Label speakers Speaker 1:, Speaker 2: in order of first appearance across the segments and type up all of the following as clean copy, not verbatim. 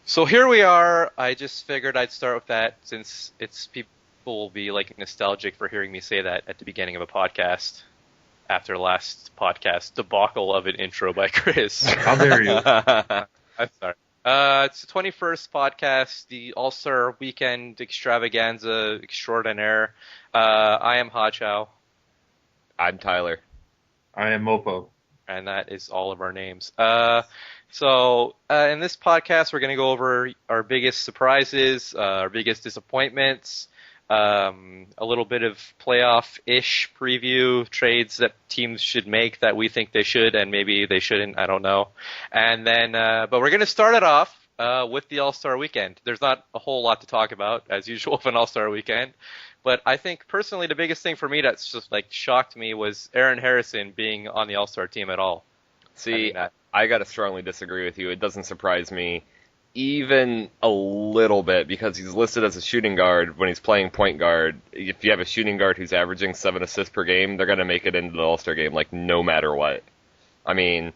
Speaker 1: So here we are. I just figured I'd start with that since people will be like nostalgic for hearing me say that at the beginning of a podcast after last podcast debacle of an intro by Chris.
Speaker 2: How dare you?
Speaker 1: I'm sorry. It's the 21st podcast, the All-Star Weekend Extravaganza Extraordinaire. I am Ha Chow.
Speaker 3: I'm Tyler.
Speaker 2: I am Mofo.
Speaker 1: And that is all of our names. So in this podcast, we're going to go over our biggest surprises, our biggest disappointments, a little bit of playoff-ish preview, trades that teams should make that we think they should and maybe they shouldn't, I don't know. And then, but we're going to start it off with the All-Star Weekend. There's not a whole lot to talk about, as usual, of an All-Star Weekend. But I think, personally, the biggest thing for me that's just, like, shocked me was Aaron Harrison being on the All-Star team at all.
Speaker 3: See, I got to strongly disagree with you. It doesn't surprise me even a little bit because he's listed as a shooting guard when he's playing point guard. If you have a shooting guard who's averaging 7 assists per game, they're going to make it into the All-Star game, like, no matter what. I mean...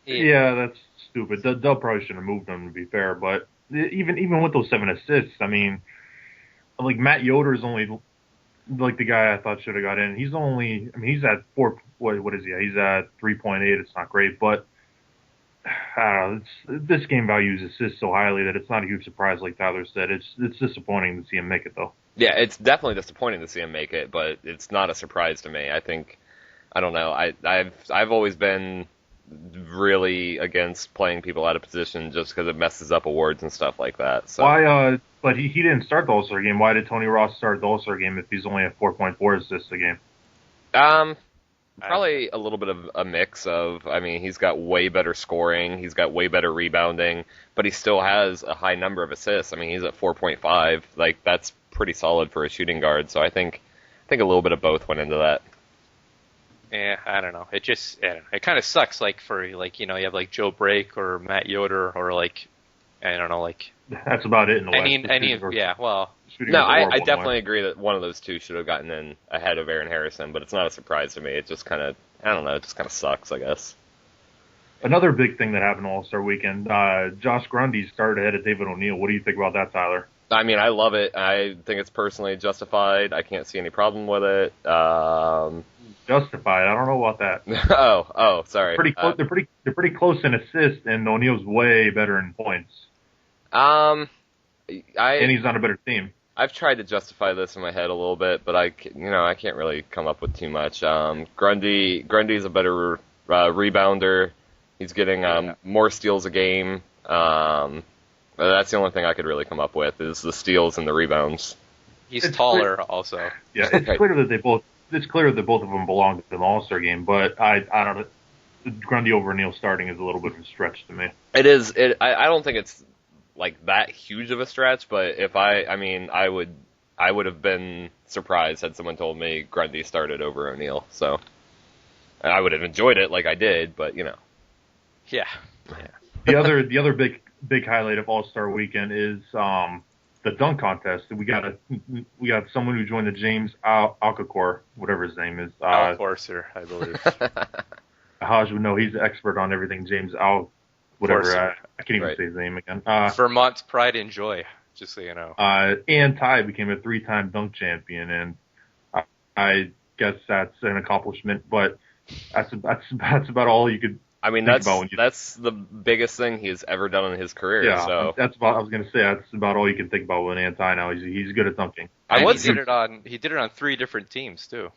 Speaker 2: Yeah, that's stupid. They'll probably shouldn't have moved him, to be fair. But even with those 7 assists, I mean... Like, Matt Yoder's only, like, the guy I thought should have got in. He's only, I mean, he's at what is he? He's at 3.8. It's not great, but I don't know. This game values assists so highly that it's not a huge surprise, like Tyler said. It's disappointing to see him make it, though.
Speaker 3: Yeah, it's definitely disappointing to see him make it, but it's not a surprise to me. I think, I don't know, I've always been really against playing people out of position just because it messes up awards and stuff like that. So.
Speaker 2: Why, but he didn't start the All-Star game. Why did Tony Ross start the All-Star game if he's only at 4.4 assists a game?
Speaker 3: Probably a little bit of a mix of, I mean, he's got way better scoring, he's got way better rebounding, but he still has a high number of assists. I mean, he's at 4.5. Like, that's pretty solid for a shooting guard. So I think a little bit of both went into that.
Speaker 1: Yeah, I don't know. It kind of sucks, like, for, like, you know, you have, like, Joe Brake or Matt Yoder or, like, I don't know, like...
Speaker 2: That's about it in the West.
Speaker 1: Yeah, well...
Speaker 3: No, I definitely agree that one of those two should have gotten in ahead of Aaron Harrison, but it's not a surprise to me. It just kind of, I don't know, it just kind of sucks, I guess.
Speaker 2: Another big thing that happened All-Star Weekend, Josh Grundy started ahead of David O'Neal. What do you think about that, Tyler?
Speaker 3: I mean, I love it. I think it's personally justified. I can't see any problem with it.
Speaker 2: Justified. I don't know about that.
Speaker 3: Oh, sorry.
Speaker 2: They're pretty close in assists, and O'Neal's way better in points.
Speaker 3: And
Speaker 2: he's on a better team.
Speaker 3: I've tried to justify this in my head a little bit, but I can't really come up with too much. Grundy's a better rebounder. He's getting more steals a game. That's the only thing I could really come up with is the steals and the rebounds.
Speaker 1: He's taller, also.
Speaker 2: Yeah, it's clear that both of them belong to the All-Star game, but I don't know. Grundy over O'Neal starting is a little bit of a stretch to me.
Speaker 3: It is. I don't think it's like that huge of a stretch, but if I would have been surprised had someone told me Grundy started over O'Neal. So I would have enjoyed it like I did, but you know.
Speaker 1: Yeah.
Speaker 2: The other big highlight of All-Star Weekend is the dunk contest. We got someone who joined the James Alcacor, whatever his name is.
Speaker 1: Alcorser, I believe.
Speaker 2: Haj would know. He's the expert on everything. James whatever. I can't even say his name again.
Speaker 1: Vermont's pride and joy, just so you know.
Speaker 2: And Ty became a 3-time dunk champion, and I guess that's an accomplishment. But that's about all you could.
Speaker 3: I mean, that's the biggest thing he's ever done in his career.
Speaker 2: Yeah,
Speaker 3: so.
Speaker 2: I was going to say that's about all you can think about with Anti now. He's good at dunking.
Speaker 1: He did it on 3 different teams too.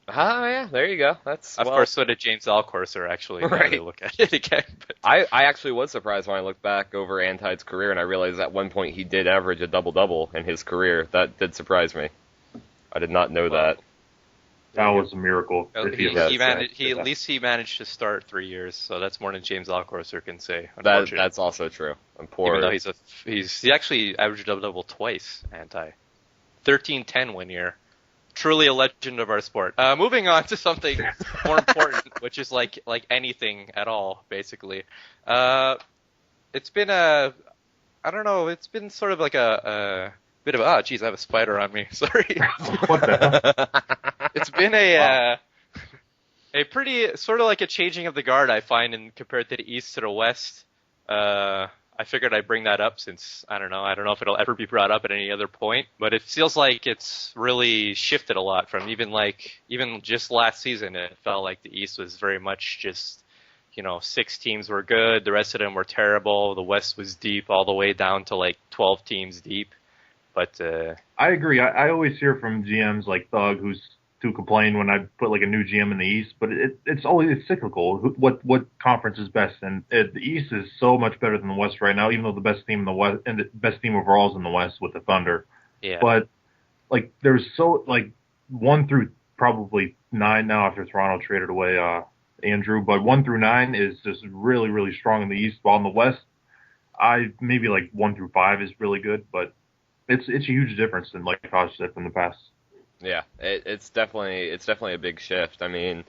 Speaker 3: Ah, yeah, there you go.
Speaker 1: Of course, so did James Alcorser, actually.
Speaker 3: Right.
Speaker 1: Look at it again. But.
Speaker 3: I actually was surprised when I looked back over Antide's career, and I realized at one point he did average a double-double in his career. That did surprise me. I did not know that.
Speaker 2: That was a miracle.
Speaker 1: At least he managed to start 3 years, so that's more than James Alcorser can say.
Speaker 3: That's also true. I'm poor.
Speaker 1: Even though he actually averaged a double-double twice, Anti. 13-10 one year. Truly a legend of our sport. Moving on to something more important, which is like anything at all, basically. It's been it's been sort of like a bit of I have a spider on me. Sorry.
Speaker 2: What the hell?
Speaker 1: It's been a pretty sort of like a changing of the guard, I find, compared to the East to the West. I I figured I'd bring that up since I don't know if it'll ever be brought up at any other point, but it feels like it's really shifted a lot from even just last season. It felt like the East was very much just, 6 teams were good, the rest of them were terrible. The West was deep all the way down to like 12 teams deep. But
Speaker 2: I agree. I always hear from GMs like Thug, who's to complain when I put like a new GM in the East, but it's cyclical. What conference is best? And the East is so much better than the West right now, even though the best team in the West and the best team overall is in the West with the Thunder.
Speaker 1: Yeah.
Speaker 2: But like there's 1 through probably 9 now after Toronto traded away Andrew, but 1 through 9 is just really, really strong in the East. While in the West, maybe like 1 through 5 is really good, but it's a huge difference than like Tosh said from the past.
Speaker 3: Yeah, it's definitely a big shift. I mean,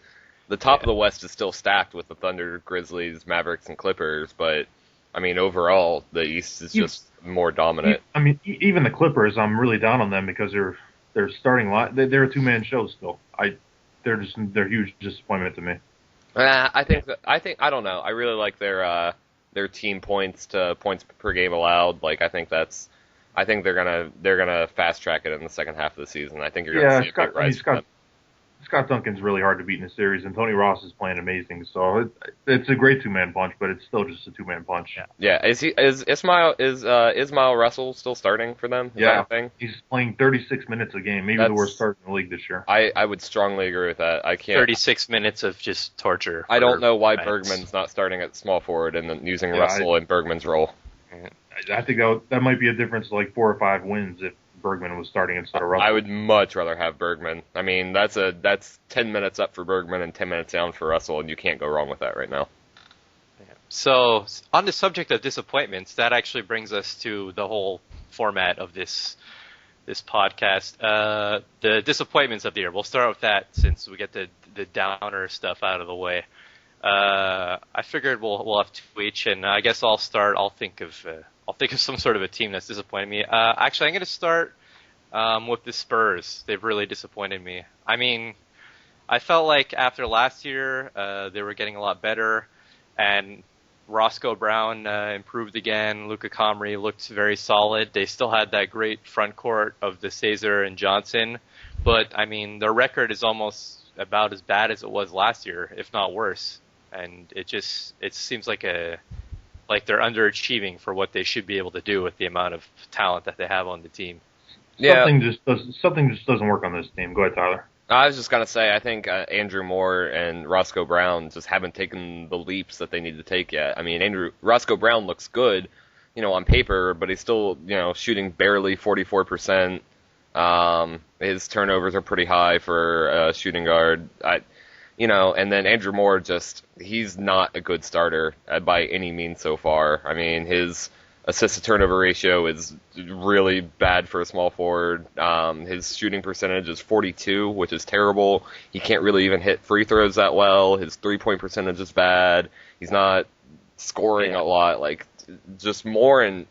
Speaker 3: the top of the West is still stacked with the Thunder, Grizzlies, Mavericks, and Clippers, but I mean, overall, the East is just more dominant.
Speaker 2: I mean, even the Clippers, I'm really down on them because they're starting a lot. They're a 2-man show still. They're huge disappointment to me.
Speaker 3: I I don't know. I really like their team points per game allowed. Like, I think they're gonna fast track it in the second half of the season. I think you're gonna see a big rise from them.
Speaker 2: Scott Duncan's really hard to beat in the series, and Tony Ross is playing amazing. So it's a great 2-man punch, but it's still just a 2-man punch.
Speaker 3: Yeah. Is Ismail Russell still starting for them? Is that a thing?
Speaker 2: He's playing 36 minutes a game. Maybe the worst start in the league this year.
Speaker 3: I would strongly agree with that. I can't.
Speaker 1: 36 minutes of just torture.
Speaker 3: I don't know why Bergman's not starting at small forward and then using Russell in Bergman's role.
Speaker 2: I think that might be a difference of like 4 or 5 wins if Bergman was starting instead of Russell.
Speaker 3: I would much rather have Bergman. I mean, that's 10 minutes up for Bergman and 10 minutes down for Russell, and you can't go wrong with that right now.
Speaker 1: So, on the subject of disappointments, that actually brings us to the whole format of this podcast. The disappointments of the year. We'll start with that since we get the downer stuff out of the way. I figured we'll have 2 each, and I guess I'll start. I'll think of some sort of a team that's disappointed me. Actually, I'm going to start with the Spurs. They've really disappointed me. I mean, I felt like after last year, they were getting a lot better, and Roscoe Brown improved again. Luka Comrie looked very solid. They still had that great front court of DeSazer and Johnson, but I mean, their record is almost about as bad as it was last year, if not worse. And it seems like they're underachieving for what they should be able to do with the amount of talent that they have on the team.
Speaker 3: Yeah.
Speaker 2: Something just doesn't work on this team. Go ahead, Tyler.
Speaker 3: I was just going to say, I think Andrew Moore and Roscoe Brown just haven't taken the leaps that they need to take yet. I mean, Roscoe Brown looks good, on paper, but he's still, shooting barely 44%. His turnovers are pretty high for a shooting guard. And then Andrew Moore he's not a good starter by any means so far. I mean, his assist-to-turnover ratio is really bad for a small forward. His shooting percentage is 42, which is terrible. He can't really even hit free throws that well. His three-point percentage is bad. He's not scoring a lot. Like, just more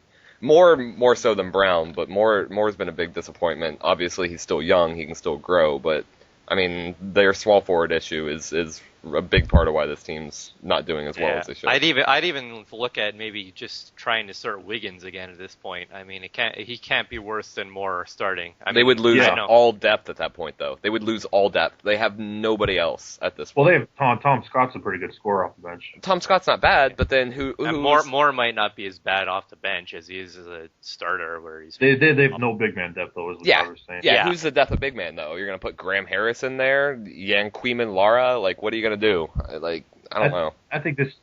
Speaker 3: so than Brown, but Moore's been a big disappointment. Obviously, he's still young. He can still grow, but I mean, their small forward issue is a big part of why this team's not doing as well as they should.
Speaker 1: I'd even look at maybe just trying to start Wiggins again at this point. I mean, he can't be worse than Moore starting.
Speaker 3: They would lose all depth at that point, though. They would lose all depth. They have nobody else at this point.
Speaker 2: Well, they have Tom Scott's a pretty good scorer off the bench.
Speaker 3: Tom Scott's not bad, but then
Speaker 1: Moore might not be as bad off the bench as he is as a starter, where he's
Speaker 2: they have no big man depth though. Is what I was saying.
Speaker 3: Yeah, who's the depth of big man though? You're gonna put Graham Harris in there, Yanquemin Lara. Like, what are you gonna do? I don't know.
Speaker 2: I think this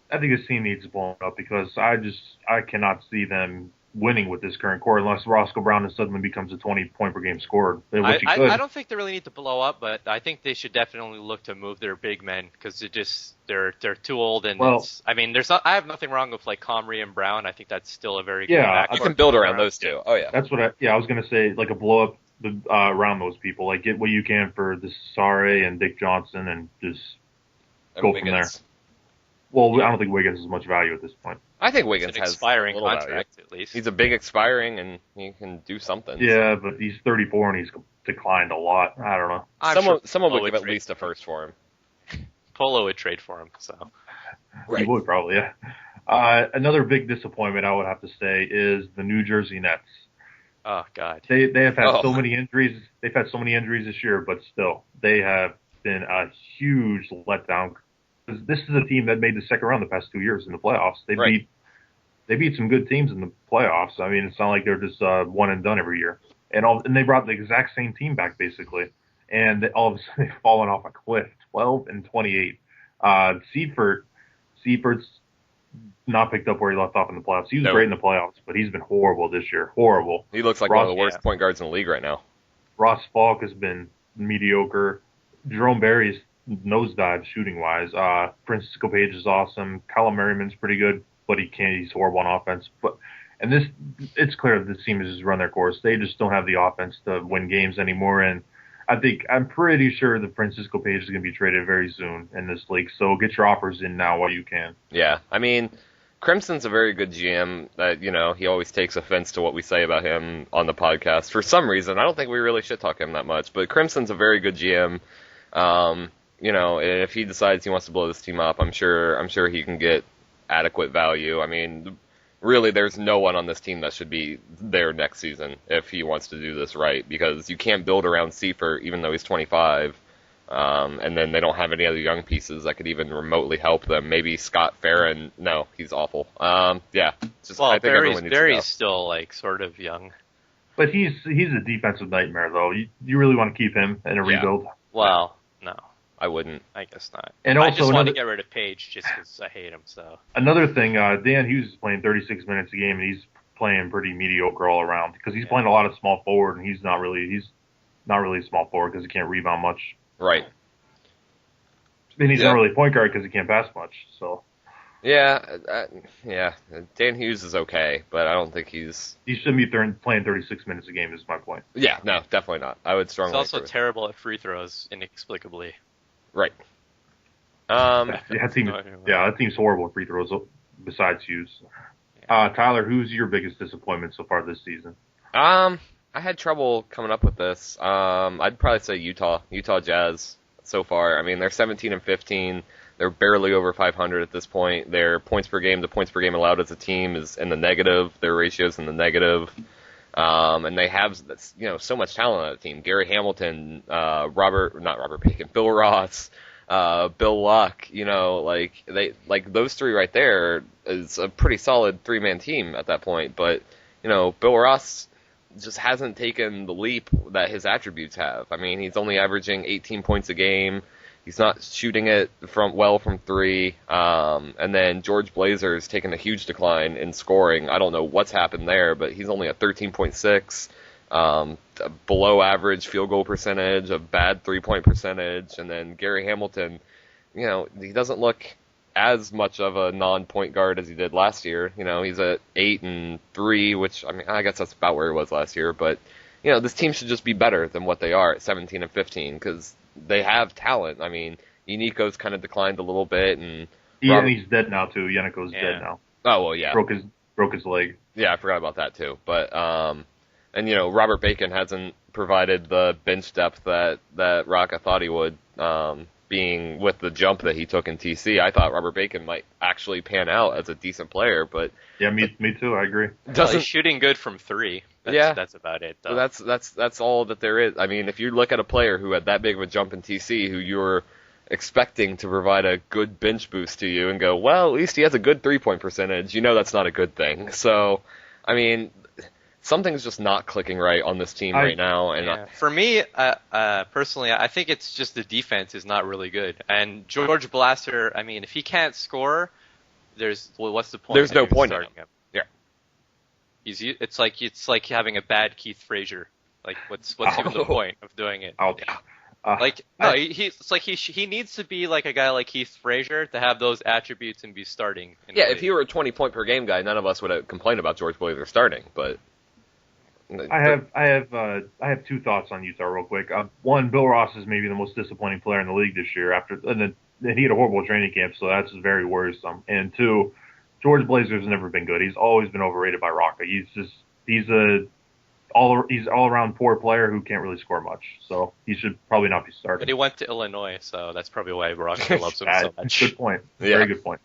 Speaker 2: team needs blown up because I cannot see them winning with this current core unless Roscoe Brown suddenly becomes a 20-point per game scorer.
Speaker 1: I don't think they really need to blow up, but I think they should definitely look to move their big men because they're too old and I have nothing wrong with like Comrie and Brown. I think that's still a very good backcourt.
Speaker 3: You can build around those two. Oh yeah,
Speaker 2: that's what I was gonna say. Like a blow up around those people. Like get what you can for the Sare and Dick Johnson and just go from there. Well, I don't think Wiggins has much value at this point.
Speaker 3: I think Wiggins has
Speaker 1: expiring
Speaker 3: a
Speaker 1: contract
Speaker 3: value.
Speaker 1: at least.
Speaker 3: He's a big expiring, and he can do something.
Speaker 2: Yeah, but he's 34 and he's declined a lot. I don't know.
Speaker 3: Someone would give at least a first for him.
Speaker 1: Polo would trade for him, so.
Speaker 2: Right. He would probably, yeah. Another big disappointment, I would have to say, is the New Jersey Nets.
Speaker 1: Oh God.
Speaker 2: They have had so many injuries. They've had so many injuries this year, but still, they have been a huge letdown. This is a team that made the second round the past 2 years in the playoffs. They beat some good teams in the playoffs. I mean, it's not like they're just one and done every year. And they brought the exact same team back basically, and all of a sudden they've fallen off a cliff. 12-28. Seifert's not picked up where he left off in the playoffs. He was great in the playoffs, but he's been horrible this year. Horrible.
Speaker 3: He looks like one of the worst point guards in the league right now.
Speaker 2: Ross Falk has been mediocre. Jerome Berry's nosedive shooting wise. Francisco Page is awesome. Callum Merriman's pretty good, but he's horrible on offense. It's clear that this team has just run their course. They just don't have the offense to win games anymore. And I'm pretty sure that Francisco Page is going to be traded very soon in this league. So get your offers in now while you can.
Speaker 3: Yeah, I mean, Crimson's a very good GM. He always takes offense to what we say about him on the podcast. For some reason, I don't think we really shit talk him that much. But Crimson's a very good GM. If he decides he wants to blow this team up, I'm sure he can get adequate value. I mean, really, there's no one on this team that should be there next season if he wants to do this right, because you can't build around Seifert even though he's 25, and then they don't have any other young pieces that could even remotely help them. Maybe Scott Farron. No, he's awful. I think
Speaker 1: Barry's still sort of young.
Speaker 2: But he's a defensive nightmare, though. You really want to keep him in a rebuild?
Speaker 1: Well, no.
Speaker 3: I wouldn't.
Speaker 1: I guess not.
Speaker 2: And
Speaker 1: I just want to get rid of Page just because I hate him. So
Speaker 2: another thing, Dan Hughes is playing 36 minutes a game, and he's playing pretty mediocre all around because he's playing a lot of small forward, and he's not really a small forward because he can't rebound much.
Speaker 3: Right.
Speaker 2: And he's not really a point guard because he can't pass much. So.
Speaker 3: Yeah. Dan Hughes is okay, but I don't think he
Speaker 2: shouldn't be playing 36 minutes a game. Is my point.
Speaker 3: Yeah. No, definitely not. I would strongly.
Speaker 1: He's also terrible at free throws, inexplicably.
Speaker 3: Right.
Speaker 2: That team's horrible at free throws. Besides Hughes, Tyler, who's your biggest disappointment so far this season?
Speaker 3: I had trouble coming up with this. I'd probably say Utah Jazz so far. I mean, they're 17-15. They're barely over 500 at this point. Their the points per game allowed as a team is in the negative. Their ratio's in the negative. And they have, so much talent on that team. Gary Hamilton, Bill Ross, Bill Luck, those three right there is a pretty solid three-man team at that point. But, Bill Ross just hasn't taken the leap that his attributes have. I mean, he's only averaging 18 points a game. He's not shooting it from three. And then George Blazer's taken a huge decline in scoring. I don't know what's happened there, but he's only at 13.6, below average field goal percentage, a bad 3-point percentage. And then Gary Hamilton, he doesn't look as much of a non-point guard as he did last year. He's at 8-3, which, I mean, I guess that's about where he was last year. But, this team should just be better than what they are at 17-15, because they have talent. I mean, Yannicko's kind of declined a little bit, and
Speaker 2: he's dead now too. Yannicko's dead now.
Speaker 3: Oh well, yeah.
Speaker 2: Broke his leg.
Speaker 3: Yeah, I forgot about that too. But Robert Bacon hasn't provided the bench depth that Rocca thought he would. Being with the jump that he took in TC, I thought Robert Bacon might actually pan out as a decent player. But
Speaker 2: yeah, me too. I agree.
Speaker 1: He's shooting good from three. That's about it, though.
Speaker 3: That's all that there is. I mean, if you look at a player who had that big of a jump in TC, who you're expecting to provide a good bench boost to you, and go, well, at least he has a good 3-point percentage, that's not a good thing. So, I mean, something's just not clicking right on this team right now. And
Speaker 1: for me, personally, I think it's just the defense is not really good. And George Blaster, I mean, if he can't score, what's the point?
Speaker 3: There's no point in him. Yeah.
Speaker 1: It's like having a bad Keith Frazier. Like, what's even the point of doing it? He needs to be like a guy like Keith Frazier to have those attributes and be starting.
Speaker 3: If he were a 20-point per game guy, none of us would complain about George Blazer starting. But
Speaker 2: I have two thoughts on Utah real quick. One, Bill Ross is maybe the most disappointing player in the league this year. And he had a horrible training camp, so that's very worrisome. And two, George Blazer's never been good. He's always been overrated by Rocca. He's all around poor player who can't really score much. So he should probably not be starting.
Speaker 1: But he went to Illinois, so that's probably why Rocca loves him so much.
Speaker 2: Good point. Very good point.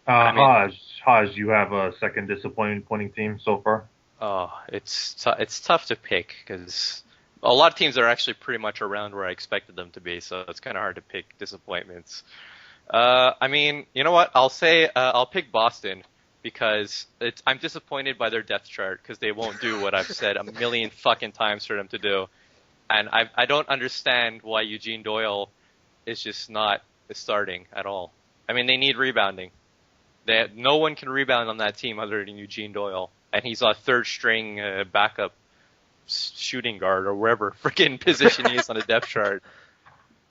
Speaker 2: Haj, you have a second disappointing team so far?
Speaker 1: Oh, it's tough to pick because a lot of teams are actually pretty much around where I expected them to be, so it's kind of hard to pick disappointments. I mean, you know what? I'll pick Boston because I'm disappointed by their depth chart because they won't do what I've said a million fucking times for them to do, and I don't understand why Eugene Doyle is just not starting at all. I mean, they need rebounding. No one can rebound on that team other than Eugene Doyle, and he's a third string backup shooting guard or wherever freaking position he is on the depth chart.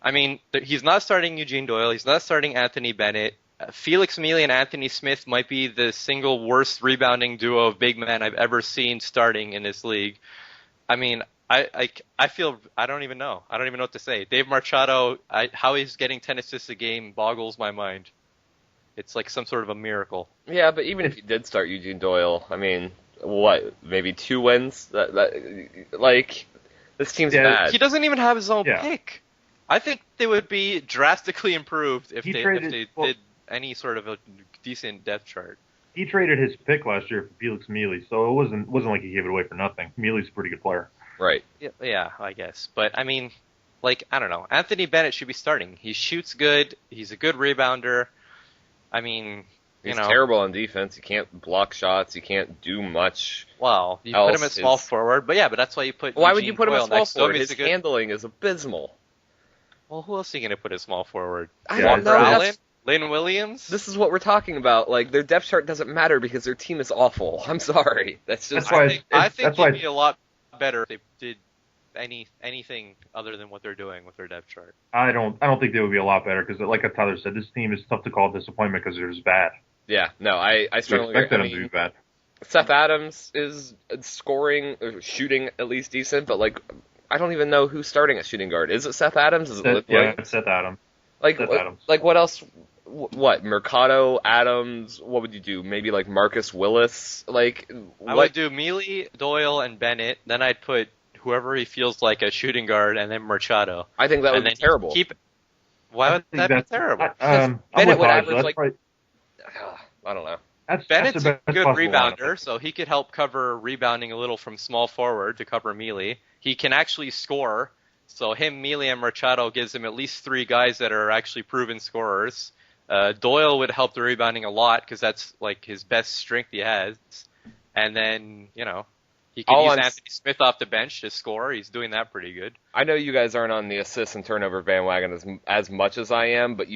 Speaker 1: I mean, he's not starting Eugene Doyle. He's not starting Anthony Bennett. Felix Mealy and Anthony Smith might be the single worst rebounding duo of big men I've ever seen starting in this league. I mean, I don't even know. I don't even know what to say. Dave Machado, how he's getting 10 assists a game boggles my mind. It's like some sort of a miracle.
Speaker 3: Yeah, but even if you did start Eugene Doyle, I mean, what, maybe 2 wins? Like, this team's bad.
Speaker 1: He doesn't even have his own pick. I think they would be drastically improved if they did any sort of a decent depth chart.
Speaker 2: He traded his pick last year for Felix Mealy, so it wasn't like he gave it away for nothing. Mealy's a pretty good player.
Speaker 3: Right.
Speaker 1: Yeah, I guess. But, I mean, like, I don't know. Anthony Bennett should be starting. He shoots good. He's a good rebounder. I mean,
Speaker 3: he's terrible on defense. He can't block shots. He can't do much.
Speaker 1: Well, you put him at small forward, but that's why you put.
Speaker 3: Why would you put him at small forward? His handling is abysmal.
Speaker 1: Well, who else are you going to put at small forward?
Speaker 3: I don't know.
Speaker 1: Allen? Lynn Williams?
Speaker 3: This is what we're talking about. Like, their depth chart doesn't matter because their team is awful. I'm sorry. That's just.
Speaker 1: I think it'd be a lot better if they did anything other than what they're doing with their depth chart.
Speaker 2: I don't think they would be a lot better because, like Tyler said, this team is tough to call disappointment because they're just bad.
Speaker 3: Yeah, no, I strongly
Speaker 2: expect them to be bad.
Speaker 3: Seth Adams is scoring or shooting at least decent, but like I don't even know who's starting at shooting guard. Is it Seth Adams? Is it
Speaker 2: it's Seth Adams.
Speaker 3: Like what else? What Mercado, Adams? What would you do? Maybe like Marcus Willis? Like
Speaker 1: I would do Mealy, Doyle, and Bennett. Then I'd put whoever he feels like a shooting guard, and then Machado.
Speaker 3: I think that would be terrible.
Speaker 1: Why would that be terrible?
Speaker 3: Bennett would average like. I don't know.
Speaker 1: Bennett's a good rebounder, so he could help cover rebounding a little from small forward to cover Mealy. He can actually score, so him, Mealy, and Machado gives him at least 3 guys that are actually proven scorers. Doyle would help the rebounding a lot because that's like his best strength he has. And then, he can use Anthony Smith off the bench to score. He's doing that pretty good.
Speaker 3: I know you guys aren't on the assist and turnover bandwagon as much as I am, but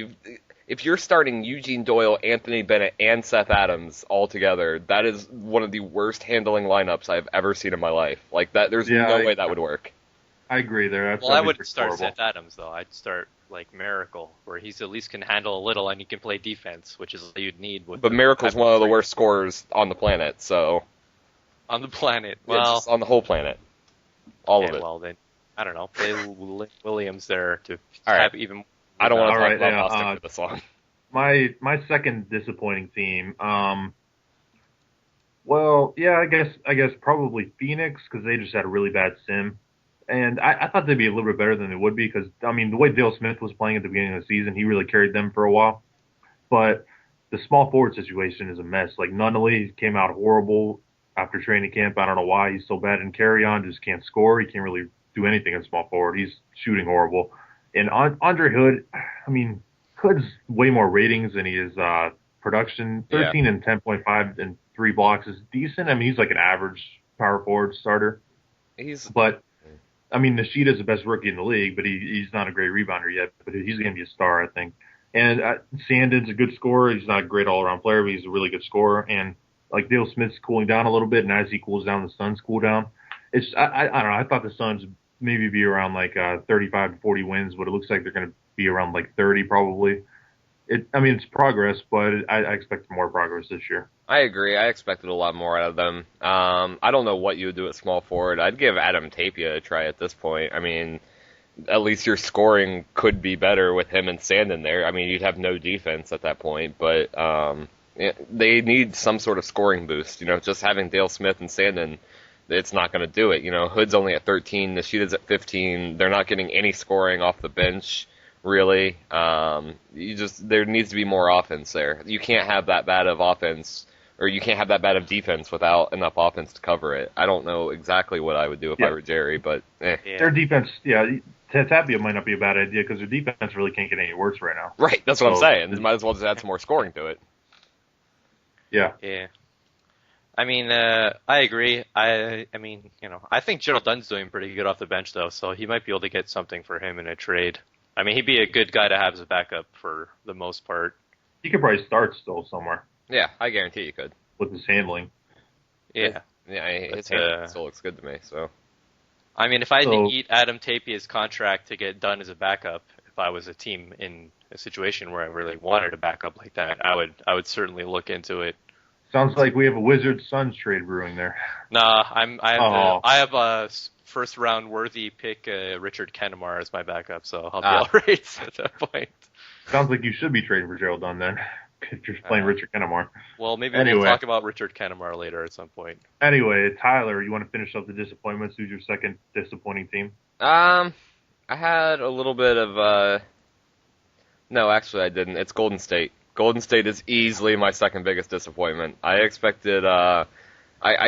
Speaker 3: if you're starting Eugene Doyle, Anthony Bennett, and Seth Adams all together, that is one of the worst handling lineups I've ever seen in my life. Like that, there's no way that would work.
Speaker 2: I agree there.
Speaker 1: I wouldn't start Seth Adams though. I'd start like Miracle, where he's at least can handle a little and he can play defense, which is what you'd need.
Speaker 3: But Miracle's one of the worst scorers on the planet, so.
Speaker 1: On the planet,
Speaker 3: just on the whole planet, all of it.
Speaker 1: Well then, I don't know. Play Williams there to have even.
Speaker 3: I don't want to talk about Boston for this long.
Speaker 2: My second disappointing team. Well, yeah, I guess probably Phoenix because they just had a really bad sim, and I thought they'd be a little bit better than they would be because I mean the way Dale Smith was playing at the beginning of the season, he really carried them for a while. But the small forward situation is a mess. Like Nunnally came out horrible after training camp. I don't know why he's so bad. And Carry-On just can't score. He can't really do anything in small forward. He's shooting horrible. And Andre Hood, I mean, Hood's way more ratings than he is production. 13 and 10.5 and 3 blocks is decent. I mean, he's like an average power forward starter. But, I mean, Nishida's the best rookie in the league, but he's not a great rebounder yet. But he's going to be a star, I think. And Sandin's a good scorer. He's not a great all-around player, but he's a really good scorer. And like Dale Smith's cooling down a little bit, and as he cools down, the Suns cool down. I don't know. I thought the Suns maybe be around like 35 to 40 wins, but it looks like they're going to be around like 30 probably. It's progress, but I expect more progress this year.
Speaker 3: I agree. I expected a lot more out of them. I don't know what you would do at small forward. I'd give Adam Tapia a try at this point. I mean, at least your scoring could be better with him and Sandin there. I mean, you'd have no defense at that point, but they need some sort of scoring boost. Just having Dale Smith and Sandin, it's not going to do it. Hood's only at 13, Nishida's at 15. They're not getting any scoring off the bench. really. There needs to be more offense there. You can't have that bad of offense, or you can't have that bad of defense without enough offense to cover it. I don't know exactly what I would do if I were Jerry, but
Speaker 2: Their defense, Tapia might not be a bad idea because their defense really can't get any worse right now.
Speaker 3: Right, that's what I'm saying. You might as well just add some more scoring to it.
Speaker 2: Yeah.
Speaker 1: Yeah. I mean, I agree. I mean, I think Gerald Dunn's doing pretty good off the bench, though, so he might be able to get something for him in a trade. I mean, he'd be a good guy to have as a backup for the most part.
Speaker 2: He could probably start still somewhere.
Speaker 3: Yeah, I guarantee you could.
Speaker 2: With his handling.
Speaker 1: Yeah.
Speaker 3: His handling still looks good to me, so.
Speaker 1: I mean, if I had to eat Adam Tapia's contract to get Dunn as a backup, if I was a team in a situation where I really wanted a backup like that, I would certainly look into it.
Speaker 2: Sounds like we have a Wizards Suns trade brewing there.
Speaker 1: Nah, I have a first round worthy pick, Richard Kennemar as my backup, so I'll be all right at that point.
Speaker 2: Sounds like you should be trading for Gerald Dunn then, if you're playing Richard Kennemar.
Speaker 1: Well, maybe we'll talk about Richard Kennemar later at some point.
Speaker 2: Anyway, Tyler, you want to finish up the disappointments? Who's your second disappointing team?
Speaker 3: I had a little bit of no, actually I didn't. It's Golden State. Golden State is easily my second biggest disappointment. I expected, I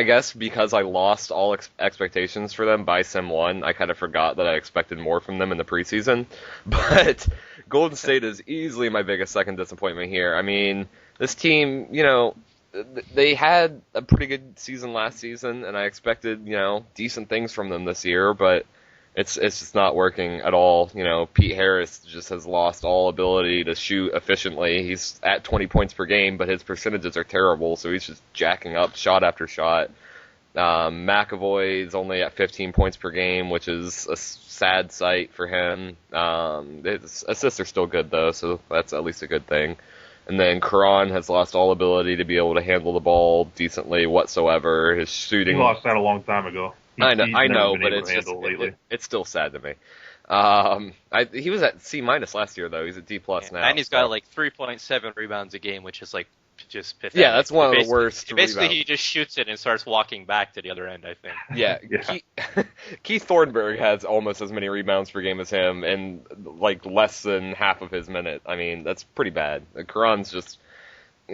Speaker 3: guess because I lost all expectations for them by Sim 1, I kind of forgot that I expected more from them in the preseason. But Golden State is easily my biggest second disappointment here. I mean, this team, they had a pretty good season last season, and I expected, decent things from them this year, but it's just not working at all. Pete Harris just has lost all ability to shoot efficiently. He's at 20 points per game, but his percentages are terrible, so he's just jacking up shot after shot. McAvoy is only at 15 points per game, which is a sad sight for him. His assists are still good, though, so that's at least a good thing. And then Karan has lost all ability to be able to handle the ball decently whatsoever. His shooting...
Speaker 2: He lost that a long time ago.
Speaker 3: I know, but it's still sad to me. He was at C- last year, though. He's at D+ now.
Speaker 1: And he's got 3.7 rebounds a game, which is just pathetic.
Speaker 3: Yeah, that's one of the worst.
Speaker 1: Basically, he just shoots it and starts walking back to the other end, I think.
Speaker 3: Yeah. Keith Thornburg has almost as many rebounds per game as him, and less than half of his minute. I mean, that's pretty bad. Karan's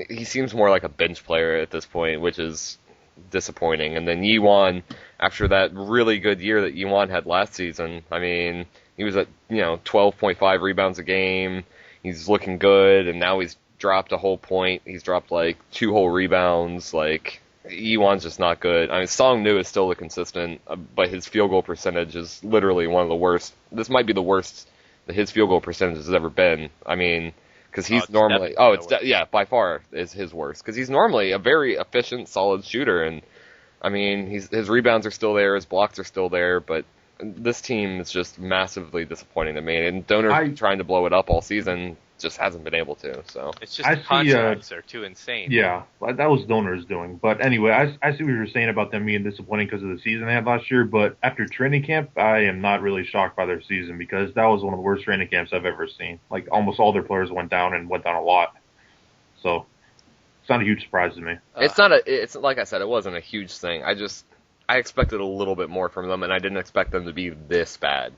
Speaker 3: he seems more like a bench player at this point, which is disappointing. And then Yiwan, after that really good year that Yiwan had last season, I mean, he was at 12.5 rebounds a game. He's looking good, and now he's dropped a whole point. He's dropped 2 whole rebounds. Yiwan's just not good. I mean, Song Nu is still the consistent, but his field goal percentage is literally one of the worst. This might be the worst that his field goal percentage has ever been. I mean, because he's normally by far is his worst, because he's normally a very efficient, solid shooter, and I mean his rebounds are still there, his blocks are still there, but this team is just massively disappointing to me. And Donner's trying to blow it up all season, just hasn't been able to. So
Speaker 1: it's just the contracts are too insane.
Speaker 2: Yeah, that was Donner's doing. But anyway, I see what you're saying about them being disappointing because of the season they had last year. But after training camp, I am not really shocked by their season, because that was one of the worst training camps I've ever seen. Almost all their players went down a lot. So it's not a huge surprise to me.
Speaker 3: It's like I said, it wasn't a huge thing. I expected a little bit more from them, and I didn't expect them to be this bad.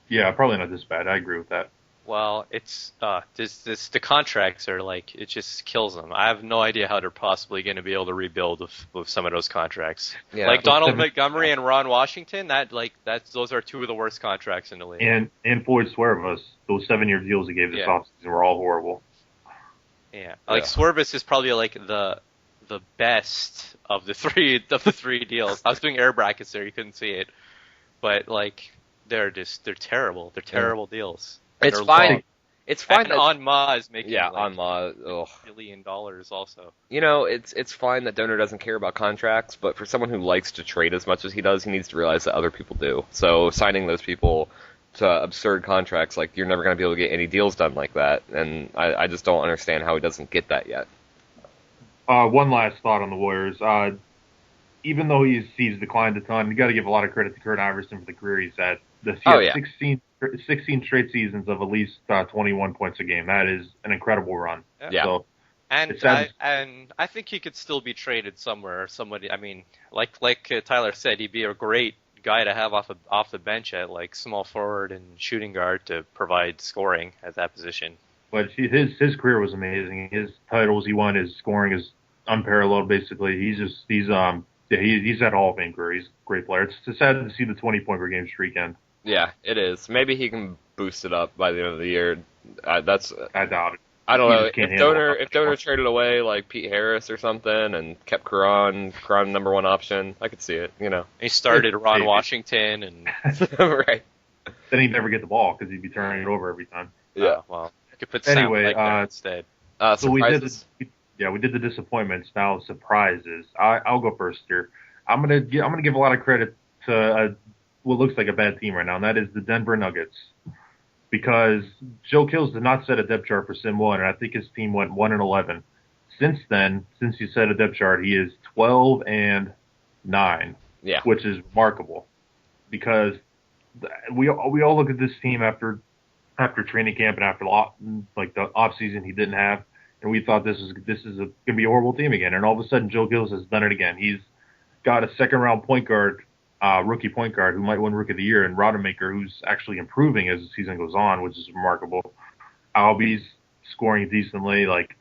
Speaker 2: Yeah, probably not this bad. I agree with that.
Speaker 1: Well, it's the contracts are it just kills them. I have no idea how they're possibly going to be able to rebuild with some of those contracts. Yeah. Donald Montgomery and Ron Washington, those are 2 of the worst contracts in the league.
Speaker 2: And Floyd Swervis, those 7-year deals he gave this offseason were all horrible.
Speaker 1: Yeah, Swervis is probably the best of the three deals. I was doing air brackets there, you couldn't see it, but they're terrible. They're terrible deals.
Speaker 3: It's fine. It's fine.
Speaker 1: And Anma is making
Speaker 3: Anma,
Speaker 1: $1 billion also.
Speaker 3: It's fine that Donor doesn't care about contracts, but for someone who likes to trade as much as he does, he needs to realize that other people do. So signing those people to absurd contracts, you're never going to be able to get any deals done like that, and I just don't understand how he doesn't get that yet.
Speaker 2: One last thought on the Warriors. Even though he's declined a ton, you got to give a lot of credit to Kurt Iverson for the career he's had. He had 16 straight seasons of at least 21 points a game. That is an incredible run.
Speaker 3: Yeah.
Speaker 2: So,
Speaker 1: and I think he could still be traded somewhere. Somebody, I mean, like Tyler said, he'd be a great guy to have off the bench at like small forward and shooting guard to provide scoring at that position.
Speaker 2: But his career was amazing. His titles he won, his scoring is unparalleled. Basically, he's had Hall of Fame career. He's a great player. It's sad to see the 20-point per game streak end.
Speaker 3: Yeah, it is. Maybe he can boost it up by the end of the year.
Speaker 2: I doubt it.
Speaker 3: I don't know.
Speaker 2: If
Speaker 3: Donor traded away like Pete Harris or something and kept Karan number one option, I could see it.
Speaker 1: He started Ron Washington and
Speaker 3: right.
Speaker 2: Then he'd never get the ball because he'd be turning it over every time.
Speaker 3: Yeah.
Speaker 1: Well, you could put Sam Blake there instead.
Speaker 2: So we did the disappointments. Now surprises. I'll go first here. I'm gonna give a lot of credit to what looks like a bad team right now, and that is the Denver Nuggets. Because Joe Kills did not set a depth chart for Sim 1, and I think his team went 1-11. Since then, since he set a depth chart, he is 12-9, which is remarkable. Because we all look at this team after training camp and after the off season he didn't have, and we thought this is going to be a horrible team again. And all of a sudden, Joe Kills has done it again. He's got a second-round point guard. Rookie point guard who might win Rookie of the Year, and Rodemaker, who's actually improving as the season goes on, which is remarkable. Albie's scoring decently. Like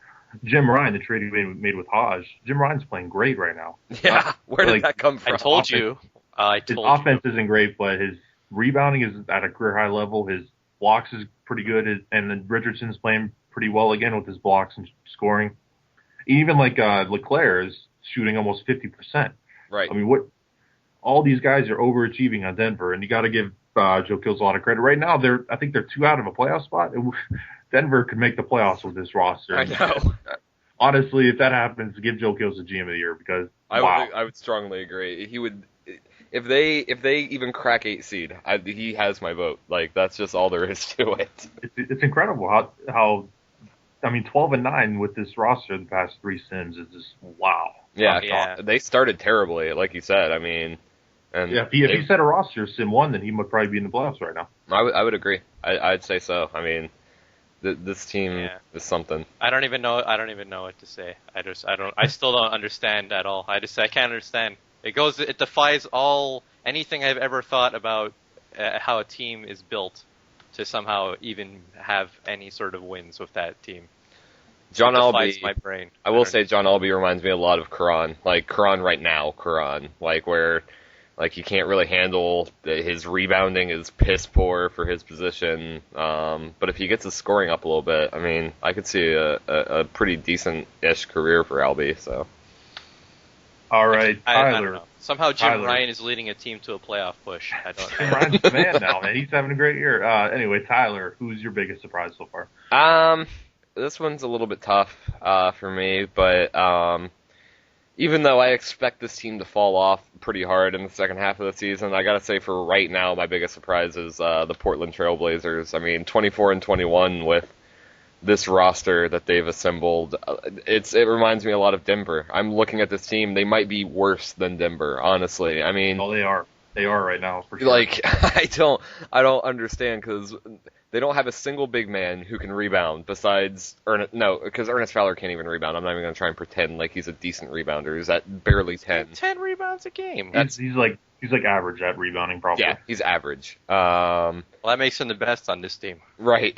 Speaker 2: Jim Ryan, the trade he made with Hodge. Jim Ryan's playing great right now.
Speaker 3: Yeah, where did that come from?
Speaker 1: I told you.
Speaker 2: His offense isn't great, but his rebounding is at a career high level. His blocks is pretty good, and then Richardson's playing pretty well again with his blocks and scoring. Even LeClaire is shooting almost 50%.
Speaker 3: Right.
Speaker 2: I mean, all these guys are overachieving on Denver, and you got to give Joe Kills a lot of credit. Right now, I think they're 2 out of a playoff spot. Denver could make the playoffs with this roster.
Speaker 3: I know.
Speaker 2: Honestly, if that happens, give Joe Kills the GM of the Year because
Speaker 3: I would strongly agree. He would, if they even crack 8 seed, he has my vote. Like that's just all there is to it.
Speaker 2: It's incredible how 12-9 with this roster the past 3 Sims is just wow.
Speaker 3: Yeah, they started terribly, like you said. I mean. And
Speaker 2: if he set a roster Sim 1, then he would probably be in the playoffs right now.
Speaker 3: I would agree. I'd say so. I mean, this team is something.
Speaker 1: I don't even know what to say. I still don't understand at all. I can't understand. It defies anything I've ever thought about how a team is built to somehow even have any sort of wins with that team.
Speaker 3: John Albee,
Speaker 1: my brain.
Speaker 3: I will say John Albee reminds me a lot of Karan. Like Karan right now, like where. Like, he can't really handle his rebounding is piss poor for his position. But if he gets his scoring up a little bit, I mean, I could see a pretty decent-ish career for Albie. So,
Speaker 2: all right, Tyler.
Speaker 1: I don't know. Somehow Jim Ryan is leading a team to a playoff push.
Speaker 2: Jim Ryan's the man now, man. He's having a great year. Anyway, Tyler, who's your biggest surprise so
Speaker 3: far? This one's a little bit tough for me, but even though I expect this team to fall off pretty hard in the second half of the season, I gotta say for right now, my biggest surprise is the Portland Trailblazers. I mean, 24-21 with this roster that they've assembled. It reminds me a lot of Denver. I'm looking at this team; they might be worse than Denver, honestly. I mean,
Speaker 2: they are. They are right now for sure.
Speaker 3: Like I don't understand because they don't have a single big man who can rebound besides because Ernest Fowler can't even rebound. I'm not even going to try and pretend like he's a decent rebounder. He's at barely 10.
Speaker 1: 10 rebounds a game.
Speaker 2: He's like average at rebounding, probably.
Speaker 3: Yeah, he's average.
Speaker 1: Well, that makes him the best on this team.
Speaker 3: Right.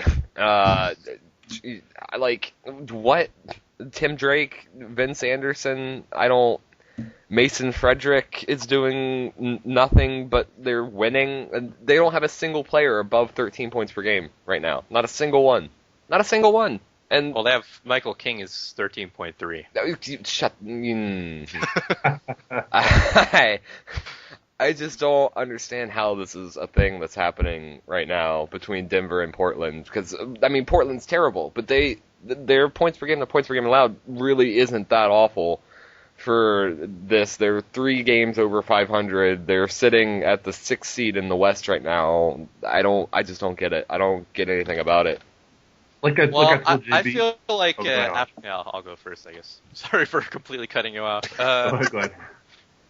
Speaker 3: Like what? Tim Drake, Vince Anderson. Mason Frederick is doing nothing, but they're winning. And they don't have a single player above 13 points per game right now. Not a single one. Not a single one. And
Speaker 1: they have Michael King is 13.3.
Speaker 3: Shut. I just don't understand how this is a thing that's happening right now between Denver and Portland. Because I mean, Portland's terrible, but their points per game, the points per game allowed, really isn't that awful. For this, they're 3 games over 500. They're sitting at the 6th seed in the West right now. I just don't get it. I don't get anything about it.
Speaker 1: I feel like I'll go first, I guess. Sorry for completely cutting you off.
Speaker 2: Go ahead.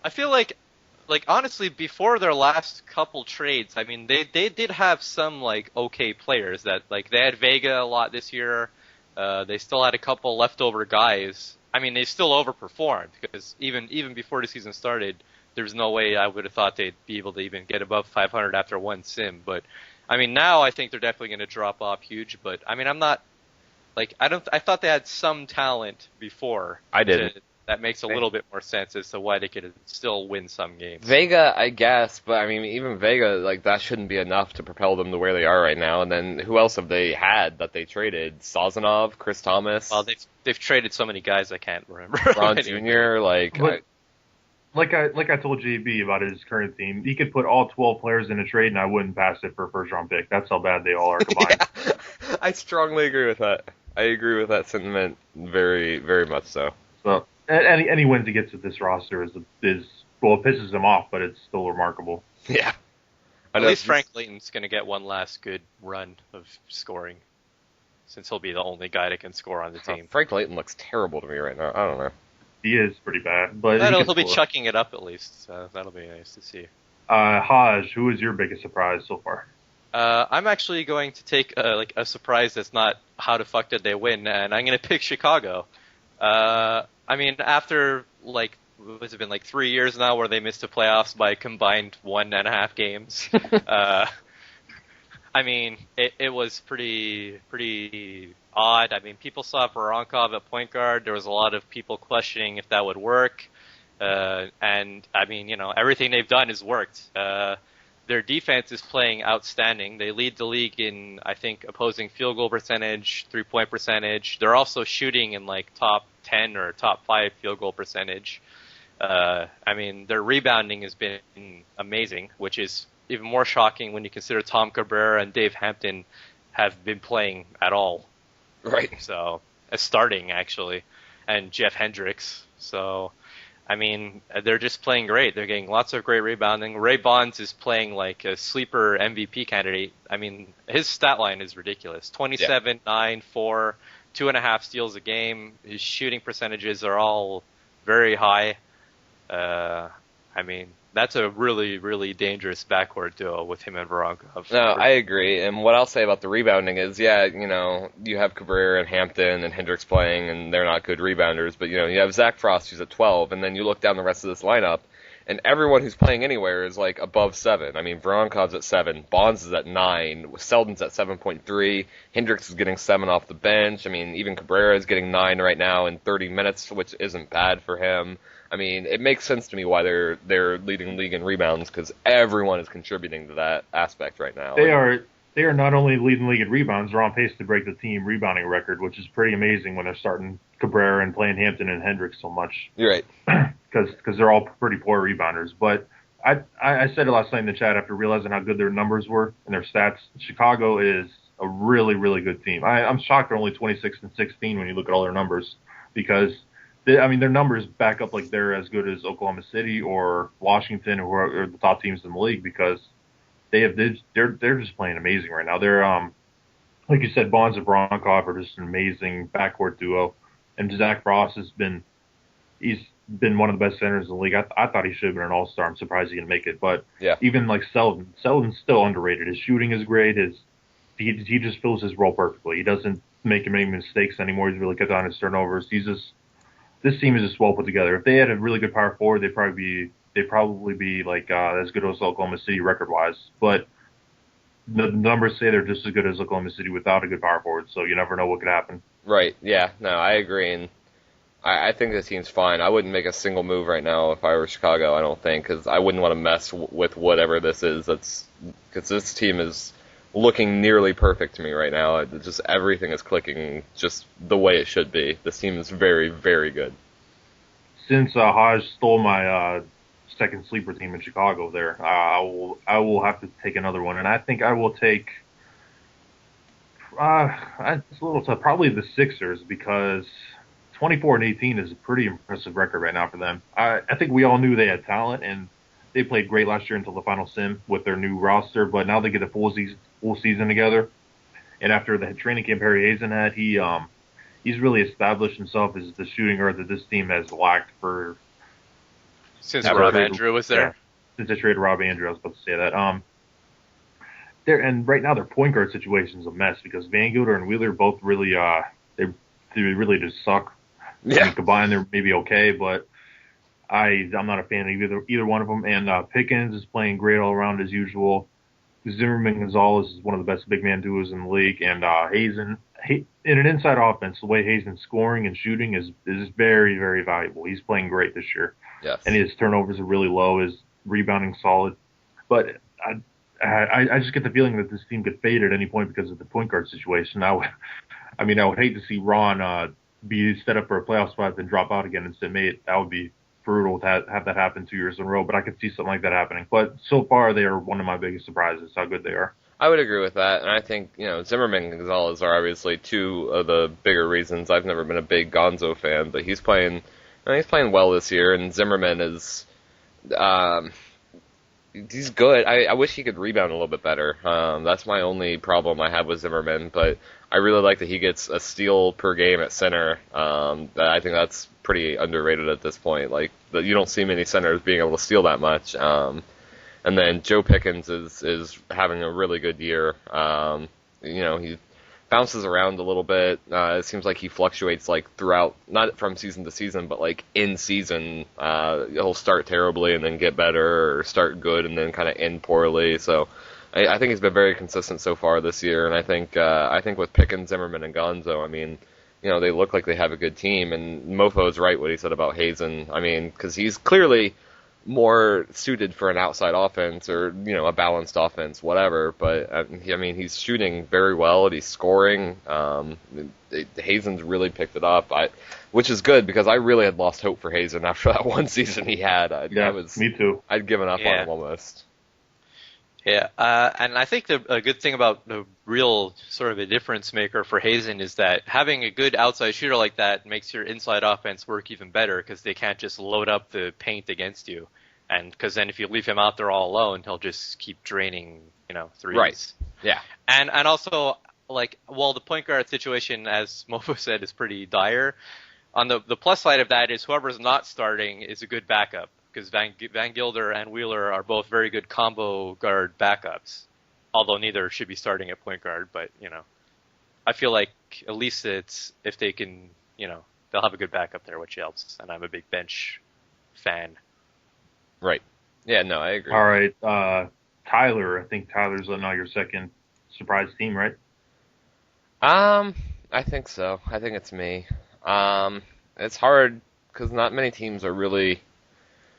Speaker 1: I feel like honestly, before their last couple trades, I mean, they did have some okay players that they had Vega a lot this year. They still had a couple leftover guys. I mean, they still overperformed because even before the season started, there's no way I would have thought they'd be able to even get above 500 after one sim. But I mean, now I think they're definitely going to drop off huge. But I mean, I'm not like I thought they had some talent before.
Speaker 3: I didn't.
Speaker 1: That makes a little bit more sense as to why they could still win some games.
Speaker 3: Vega, I guess, but I mean, even Vega, like, that shouldn't be enough to propel them to where they are right now. And then who else have they had that they traded? Sazonov, Chris Thomas?
Speaker 1: Well, they've traded so many guys I can't remember.
Speaker 3: Ron Jr., like...
Speaker 2: Like I told JB about his current team, he could put all 12 players in a trade and I wouldn't pass it for a first-round pick. That's how bad they all are combined.
Speaker 3: Yeah, I strongly agree with that. I agree with that sentiment very, very much so.
Speaker 2: So any wins he gets with this roster is well, it pisses him off, but it's still remarkable.
Speaker 3: Yeah.
Speaker 1: At least Frank Layton's going to get one last good run of scoring, since he'll be the only guy that can score on the team.
Speaker 3: Frank Layton looks terrible to me right now. I don't know.
Speaker 2: He is pretty bad, but
Speaker 1: he'll be chucking it up at least. So that'll be nice to see.
Speaker 2: Haj, who is your biggest surprise so far?
Speaker 1: I'm actually going to take a surprise that's not how the fuck did they win, and I'm going to pick Chicago. I mean, after has it been 3 years now where they missed the playoffs by combined 1.5 games? I mean, it was pretty odd. I mean, people saw Voronkov at point guard. There was a lot of people questioning if that would work. And I mean, everything they've done has worked. Their defense is playing outstanding. They lead the league in, I think, opposing field goal percentage, 3-point percentage. They're also shooting in top 10 or top 5 field goal percentage. I mean, their rebounding has been amazing, which is even more shocking when you consider Tom Cabrera and Dave Hampton have been playing at all.
Speaker 3: Right.
Speaker 1: So, starting, actually. And Jeff Hendricks. So, I mean, they're just playing great. They're getting lots of great rebounding. Ray Bonds is playing like a sleeper MVP candidate. I mean, his stat line is ridiculous. 27, 9, 4, 2.5 steals a game. His shooting percentages are all very high. I mean, that's a really, really dangerous backcourt duo with him and Voronkov.
Speaker 3: No, I agree. And what I'll say about the rebounding is, you have Cabrera and Hampton and Hendricks playing, and they're not good rebounders. But, you have Zach Frost, who's at 12, and then you look down the rest of this lineup, and everyone who's playing anywhere is, above 7. I mean, Voronkov's at 7, Bonds is at 9, Selden's at 7.3, Hendricks is getting 7 off the bench. I mean, even Cabrera is getting 9 right now in 30 minutes, which isn't bad for him. I mean, it makes sense to me why they're leading the league in rebounds, because everyone is contributing to that aspect right now.
Speaker 2: They are not only leading the league in rebounds, they're on pace to break the team rebounding record, which is pretty amazing when they're starting Cabrera and playing Hampton and Hendricks so much.
Speaker 3: You're right.
Speaker 2: Because they're all pretty poor rebounders. But I said it last night in the chat after realizing how good their numbers were and their stats. Chicago is a really, really good team. I'm shocked they're only 26-16 when you look at all their numbers, because their numbers back up like they're as good as Oklahoma City or Washington or the top teams in the league, because they're just playing amazing right now. They're like you said, Bonds and Voronkov are just an amazing backcourt duo, and Zach Frost he's been one of the best centers in the league. I thought he should have been an all-star. I'm surprised he didn't make it, but even Selden's still underrated. His shooting is great. He just fills his role perfectly. He doesn't make many mistakes anymore. He's really cut down his turnovers. This team is just well put together. If they had a really good power forward, they'd probably be as good as Oklahoma City record-wise. But the numbers say they're just as good as Oklahoma City without a good power forward, so you never know what could happen.
Speaker 3: Right, yeah. No, I agree, and I think this team's fine. I wouldn't make a single move right now if I were Chicago, I don't think, because I wouldn't want to mess with whatever this is. Because this team is looking nearly perfect to me right now. Just everything is clicking just the way it should be. This team is very, very good.
Speaker 2: Since Haj stole my second sleeper team in Chicago there, I will have to take another one, and I think I will take it's a little tough, probably the Sixers, because 24-18 is a pretty impressive record right now for them. I think we all knew they had talent, and they played great last year until the final sim with their new roster, but now they get a full season together. And after the training camp Harry Hazen had, he's really established himself as the shooting guard that this team has lacked for
Speaker 1: since Rob Andrew was there.
Speaker 2: Yeah, since they traded Rob Andrew, I was about to say that. And right now their point guard situation is a mess, because Van Gilder and Wheeler both really they really just suck.
Speaker 3: Yeah.
Speaker 2: I mean, combined they're maybe okay, but I'm not a fan of either one of them. And Pickens is playing great all around as usual. Zimmerman Gonzalez is one of the best big man duos in the league, and Hazen in an inside offense, the way Hazen's scoring and shooting is very, very valuable. He's playing great this year.
Speaker 3: Yes.
Speaker 2: And his turnovers are really low. His rebounding solid. But I just get the feeling that this team could fade at any point because of the point guard situation. I would hate to see Ron be set up for a playoff spot then drop out again and sit mate. That would be brutal to have that happen 2 years in a row. But I could see something like that happening. But so far, they are one of my biggest surprises, how good they are.
Speaker 3: I would agree with that, and I think, Zimmerman and Gonzalez are obviously two of the bigger reasons. I've never been a big Gonzo fan, but he's playing well this year, and Zimmerman is, he's good. I wish he could rebound a little bit better. That's my only problem I have with Zimmerman, but I really like that he gets a steal per game at center. I think that's pretty underrated at this point. Like, you don't see many centers being able to steal that much. And then Joe Pickens is having a really good year. He bounces around a little bit. It seems like he fluctuates like throughout, not from season to season, but like in season. He'll start terribly and then get better, or start good and then kind of end poorly. So I think he's been very consistent so far this year. And I think with Pickens, Zimmerman, and Gonzo, they look like they have a good team. And Mofo's right what he said about Hazen. Because he's clearly more suited for an outside offense or, a balanced offense, whatever. But, he's shooting very well and he's scoring. Hazen's really picked it up, which is good because I really had lost hope for Hazen after that one season he had.
Speaker 2: Me too.
Speaker 3: I'd given up on him almost.
Speaker 1: Yeah, and I think a good thing about the real sort of a difference maker for Hazen is that having a good outside shooter like that makes your inside offense work even better because they can't just load up the paint against you. And because then if you leave him out there all alone, he'll just keep draining, threes.
Speaker 3: Right. Yeah.
Speaker 1: And also, while the point guard situation, as Mofo said, is pretty dire, on the plus side of that is whoever's not starting is a good backup. Because Van Gilder and Wheeler are both very good combo guard backups, although neither should be starting at point guard. But I feel like at least it's if they can, they'll have a good backup there, which helps. And I'm a big bench fan.
Speaker 3: Right. Yeah. No, I agree.
Speaker 2: All right, Tyler. I think Tyler's now your second surprise team, right?
Speaker 3: I think so. I think it's me. It's hard because not many teams are really.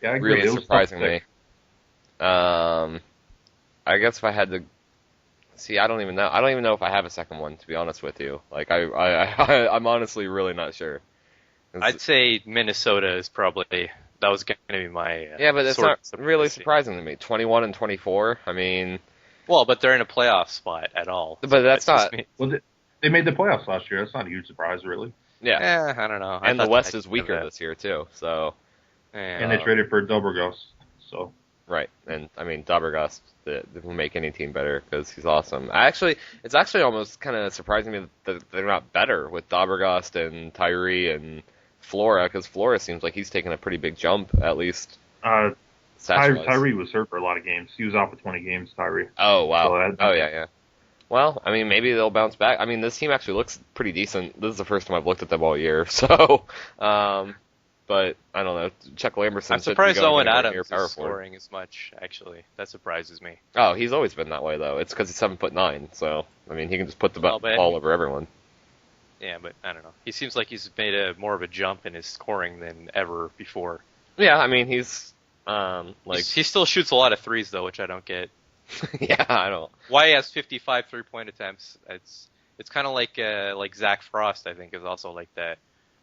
Speaker 2: Yeah, I agree.
Speaker 3: Really surprising me. I guess if I had to see, I don't even know. I don't even know if I have a second one, to be honest with you. I'm honestly really not sure.
Speaker 1: I'd say Minnesota is probably that was going to be my.
Speaker 3: Yeah, but it's not really surprising to me. 21 and 24.
Speaker 1: Well, but they're in a playoff spot at all.
Speaker 3: But that's not.
Speaker 2: Well, they made the playoffs last year. That's not a huge surprise, really.
Speaker 3: Yeah.
Speaker 1: I don't know.
Speaker 3: And the West is weaker this year too. So.
Speaker 2: And they traded for Dobregos, so.
Speaker 3: Right, and Dobregos will make any team better because he's awesome. It's actually almost kind of surprising me that they're not better with Dobregos and Tyree and Flora, because Flora seems like he's taken a pretty big jump, at least.
Speaker 2: Tyree was hurt for a lot of games. He was out for 20 games, Tyree.
Speaker 3: Oh, wow. Yeah. Well, maybe they'll bounce back. This team actually looks pretty decent. This is the first time I've looked at them all year, so... But I don't know. Chuck Lamberson.
Speaker 1: I'm surprised Owen Adams is scoring as much. Actually, that surprises me.
Speaker 3: Oh, he's always been that way though. It's because he's 7'9", so he can just put the ball over everyone.
Speaker 1: Yeah, but I don't know. He seems like he's made more of a jump in his scoring than ever before.
Speaker 3: Yeah, he's
Speaker 1: he still shoots a lot of threes though, which I don't get.
Speaker 3: Yeah, I don't.
Speaker 1: Why he has 55 3-point attempts? It's kind of like Zach Frost. I think is also like that.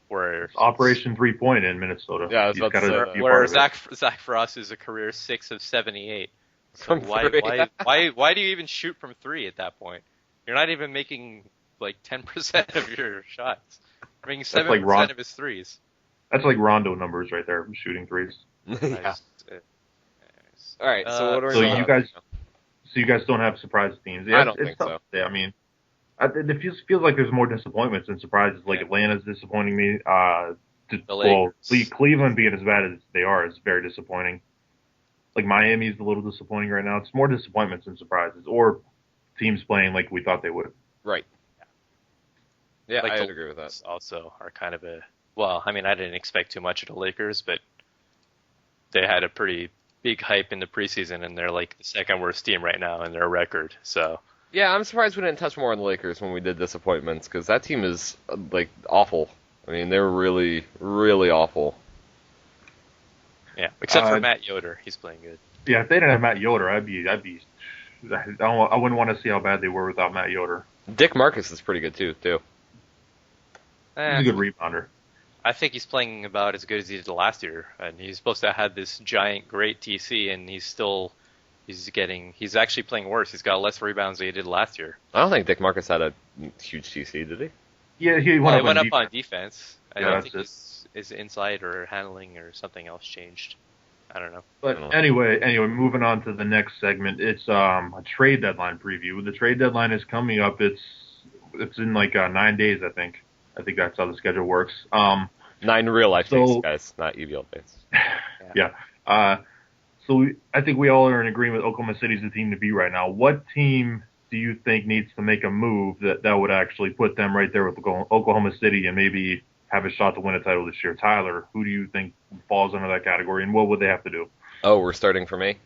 Speaker 1: Where
Speaker 2: Operation 3-point in Minnesota.
Speaker 3: Yeah, I was about to say.
Speaker 1: Where Zach Frost is a career 6 of 78. So why do you even shoot from 3 at that point? You're not even making 10% of your shots. You're making 7% of his threes.
Speaker 2: That's like Rondo numbers right there, shooting threes.
Speaker 3: Yeah. All right. So what are we?
Speaker 2: So you guys don't have surprise teams? Yeah,
Speaker 3: I don't think so.
Speaker 2: Yeah, it feels like there's more disappointments than surprises. Like Atlanta's disappointing me. Cleveland being as bad as they are is very disappointing. Like Miami's a little disappointing right now. It's more disappointments than surprises, or teams playing like we thought they would.
Speaker 3: Right. Yeah, I agree with that.
Speaker 1: Also, are kind of I didn't expect too much of the Lakers, but they had a pretty big hype in the preseason, and they're like the second worst team right now in their record. So
Speaker 3: Yeah, I'm surprised we didn't touch more on the Lakers when we did disappointments, because that team is like awful. I mean, they're really, really awful.
Speaker 1: yeah, except for Matt Yoder, he's playing good.
Speaker 2: Yeah, if they didn't have Matt Yoder, I wouldn't want to see how bad they were without Matt Yoder.
Speaker 3: Dick Marcus is pretty good too.
Speaker 2: He's a good rebounder.
Speaker 1: I think he's playing about as good as he did last year, and he's supposed to have had this giant, great TC, and he's actually playing worse. He's got less rebounds than he did last year.
Speaker 3: I don't think Dick Marcus had a huge TC, did he?
Speaker 2: Yeah, he
Speaker 1: went
Speaker 2: went
Speaker 1: up on defense. I
Speaker 2: Yeah,
Speaker 1: don't
Speaker 2: that's
Speaker 1: think his inside or handling or something else changed. I don't know.
Speaker 2: But anyway, moving on to the next segment. It's a trade deadline preview. The trade deadline is coming up. It's in like 9 days, I think. I think that's how the schedule works.
Speaker 3: 9 real life days, guys, not EBL days.
Speaker 2: Yeah. So I think we all are in agreement Oklahoma City's the team to beat right now. What team do you think needs to make a move that would actually put them right there with Oklahoma City and maybe have a shot to win a title this year? Tyler, who do you think falls under that category, and what would they have to do?
Speaker 3: Oh, we're starting for me.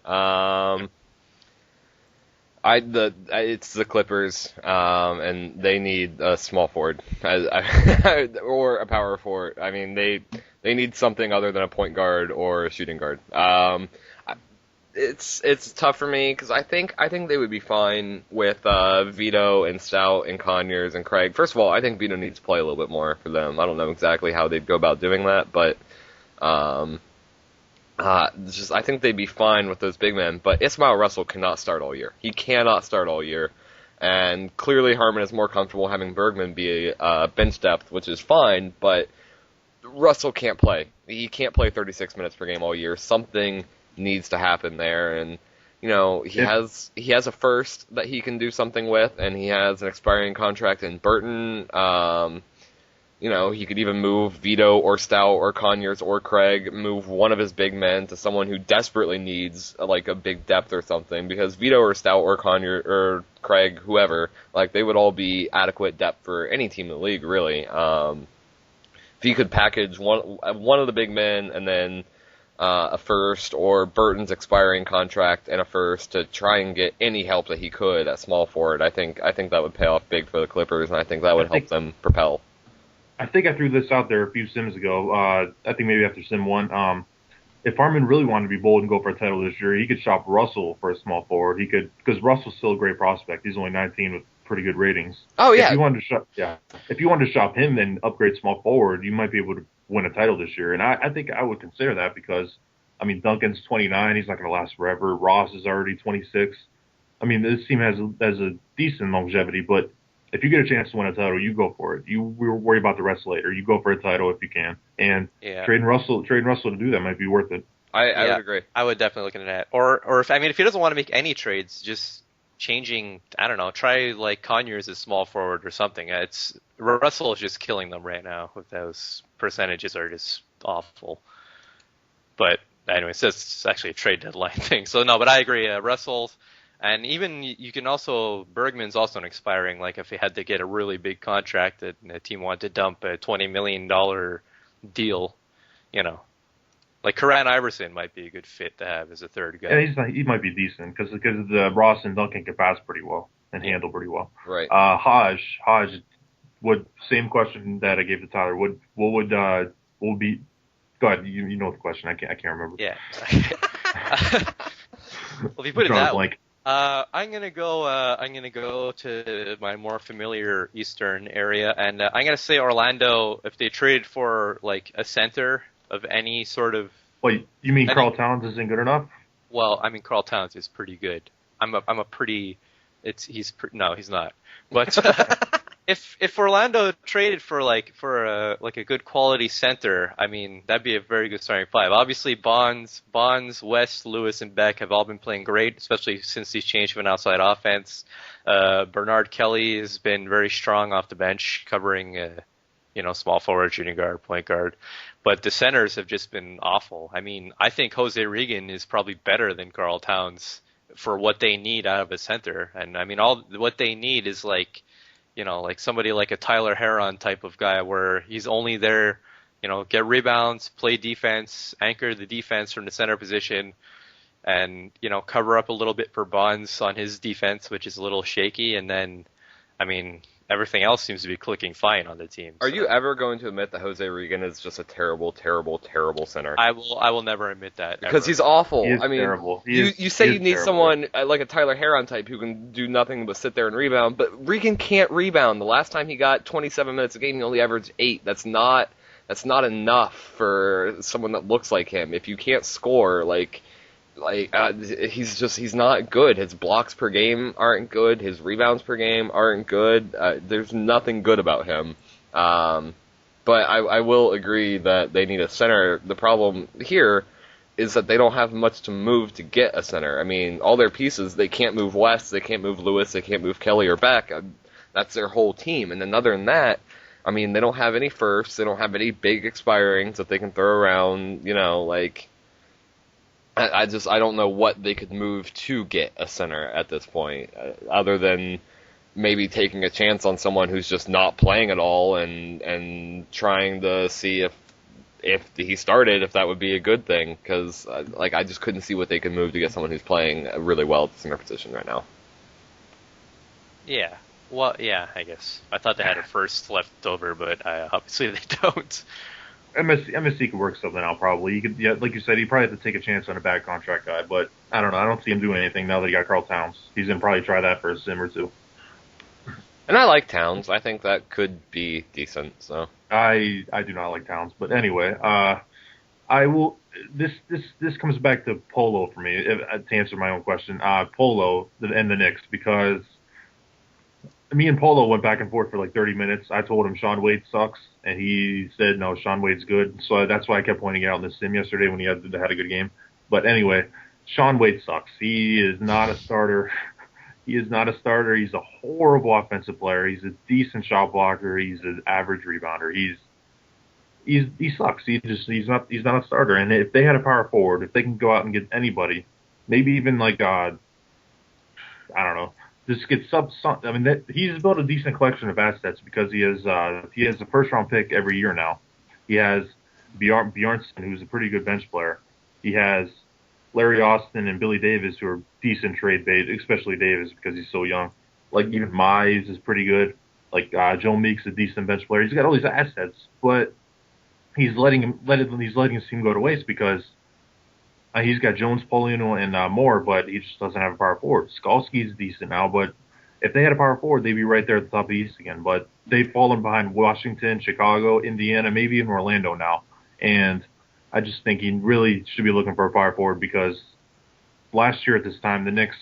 Speaker 3: It's the Clippers, and they need a small forward or a power forward. I mean, they need something other than a point guard or a shooting guard. It's tough for me because I think they would be fine with Vito and Stout and Conyers and Craig. First of all, I think Vito needs to play a little bit more for them. I don't know exactly how they'd go about doing that, but I think they'd be fine with those big men. But Ismail Russell cannot start all year. He cannot start all year, and clearly Harmon is more comfortable having Bergman be bench depth, which is fine. But Russell can't play. He can't play 36 minutes per game all year. Something needs to happen there, and he has a first that he can do something with, and he has an expiring contract in Burton. He could even move Vito or Stout or Conyers or Craig, move one of his big men to someone who desperately needs like a big depth or something, because Vito or Stout or Conyers or Craig, whoever, like they would all be adequate depth for any team in the league, really. If he could package one of the big men and then a first or Burton's expiring contract and a first to try and get any help that he could at small forward, I think that would pay off big for the Clippers, and I think that would help them propel.
Speaker 2: I think I threw this out there a few sims ago. I think maybe after sim 1. If Harmon really wanted to be bold and go for a title this year, he could shop Russell for a small forward. He could, because Russell's still a great prospect. He's only 19 with pretty good ratings.
Speaker 3: Oh yeah.
Speaker 2: If you wanted to shop him and upgrade small forward, you might be able to win a title this year. And I think I would consider that because, I mean, Duncan's 29. He's not going to last forever. Ross is already 26. I mean, this team has a decent longevity, but if you get a chance to win a title, you go for it. You worry about the rest later. You go for a title if you can. And trading Russell to do that might be worth it.
Speaker 3: I would agree.
Speaker 1: I would definitely look into that. Or if he doesn't want to make any trades, just changing, I don't know, try like Conyers as small forward or something. Russell is just killing them right now with those percentages are just awful. But anyways, it's actually a trade deadline thing. So no, but I agree. Russell, and even you can also, Bergman's also an expiring. Like if he had to get a really big contract that a team wanted to dump a $20 million deal, like Karan Iverson might be a good fit to have as a third guy.
Speaker 2: Yeah, he might be decent because Ross and Duncan can pass pretty well and handle pretty well.
Speaker 3: Right.
Speaker 2: Hodge would, same question that I gave to Tyler. What would be? Go ahead. You know the question. I can't remember.
Speaker 1: Yeah. Well, if you put it that way, I'm gonna go to my more familiar Eastern area, and I'm gonna say Orlando. If they traded for like a center of any sort of.
Speaker 2: Well, you mean Karl Towns isn't good enough?
Speaker 1: Well, I mean Karl Towns is pretty good. No, he's not. But if Orlando traded for a good quality center, I mean that'd be a very good starting five. Obviously, Bonds, West, Lewis, and Beck have all been playing great, especially since he's changed to an outside offense. Bernard Kelly has been very strong off the bench, covering small forward, shooting guard, point guard. But the centers have just been awful. I mean, I think Jose Regan is probably better than Karl Towns for what they need out of a center. And I mean, what they need is like somebody like a Tyler Herron type of guy where he's only there, get rebounds, play defense, anchor the defense from the center position, and, cover up a little bit for Bonds on his defense, which is a little shaky. And then, everything else seems to be clicking fine on the team.
Speaker 3: Are you ever going to admit that Jose Regan is just a terrible, terrible, terrible center?
Speaker 1: I will never admit that.
Speaker 3: Because
Speaker 1: ever.
Speaker 3: He's awful.
Speaker 2: He is terrible.
Speaker 3: You say you need
Speaker 2: terrible.
Speaker 3: someone like a Tyler Herron type who can do nothing but sit there and rebound, but Regan can't rebound. The last time he got 27 minutes a game, he only averaged 8. That's not enough for someone that looks like him. If you can't score, he's not good. His blocks per game aren't good. His rebounds per game aren't good. There's nothing good about him. But I will agree that they need a center. The problem here is that they don't have much to move to get a center. All their pieces, they can't move West, they can't move Lewis, they can't move Kelly or Beck. That's their whole team. And then other than that, they don't have any firsts. They don't have any big expirings that they can throw around, I don't know what they could move to get a center at this point, other than maybe taking a chance on someone who's just not playing at all and trying to see if he started, if that would be a good thing. Because I just couldn't see what they could move to get someone who's playing really well at the center position right now.
Speaker 1: Yeah. Well, yeah, I guess. I thought they had a first left over, but obviously they don't.
Speaker 2: MSC could work something out probably. Like you said, he probably have to take a chance on a bad contract guy, but I don't know. I don't see him doing anything now that he got Karl Towns. He's gonna probably try that for a sim or two.
Speaker 3: And I like Towns. I think that could be decent. So
Speaker 2: I do not like Towns, but anyway, I will. This comes back to Polo for me to answer my own question. Polo and the Knicks, because me and Polo went back and forth for like 30 minutes. I told him Sean Wade sucks, and he said, no, Sean Wade's good. So that's why I kept pointing it out in the sim yesterday when he had a good game. But anyway, Sean Wade sucks. He is not a starter. He is not a starter. He's a horrible offensive player. He's a decent shot blocker. He's an average rebounder. He sucks. He's not a starter. And if they had a power forward, if they can go out and get anybody, maybe even like I don't know, just get he's built a decent collection of assets because he has a first round pick every year now. He has Bjornsson, who's a pretty good bench player. He has Larry Austin and Billy Davis, who are decent trade bait, especially Davis because he's so young. Like even Mize is pretty good. Like Joe Meek's a decent bench player. He's got all these assets, but he's letting his team go to waste because he's got Jones, Paulino, and Moore, but he just doesn't have a power forward. Skalski's decent now, but if they had a power forward, they'd be right there at the top of the East again. But they've fallen behind Washington, Chicago, Indiana, maybe even Orlando now. And I just think he really should be looking for a power forward because last year at this time, the Knicks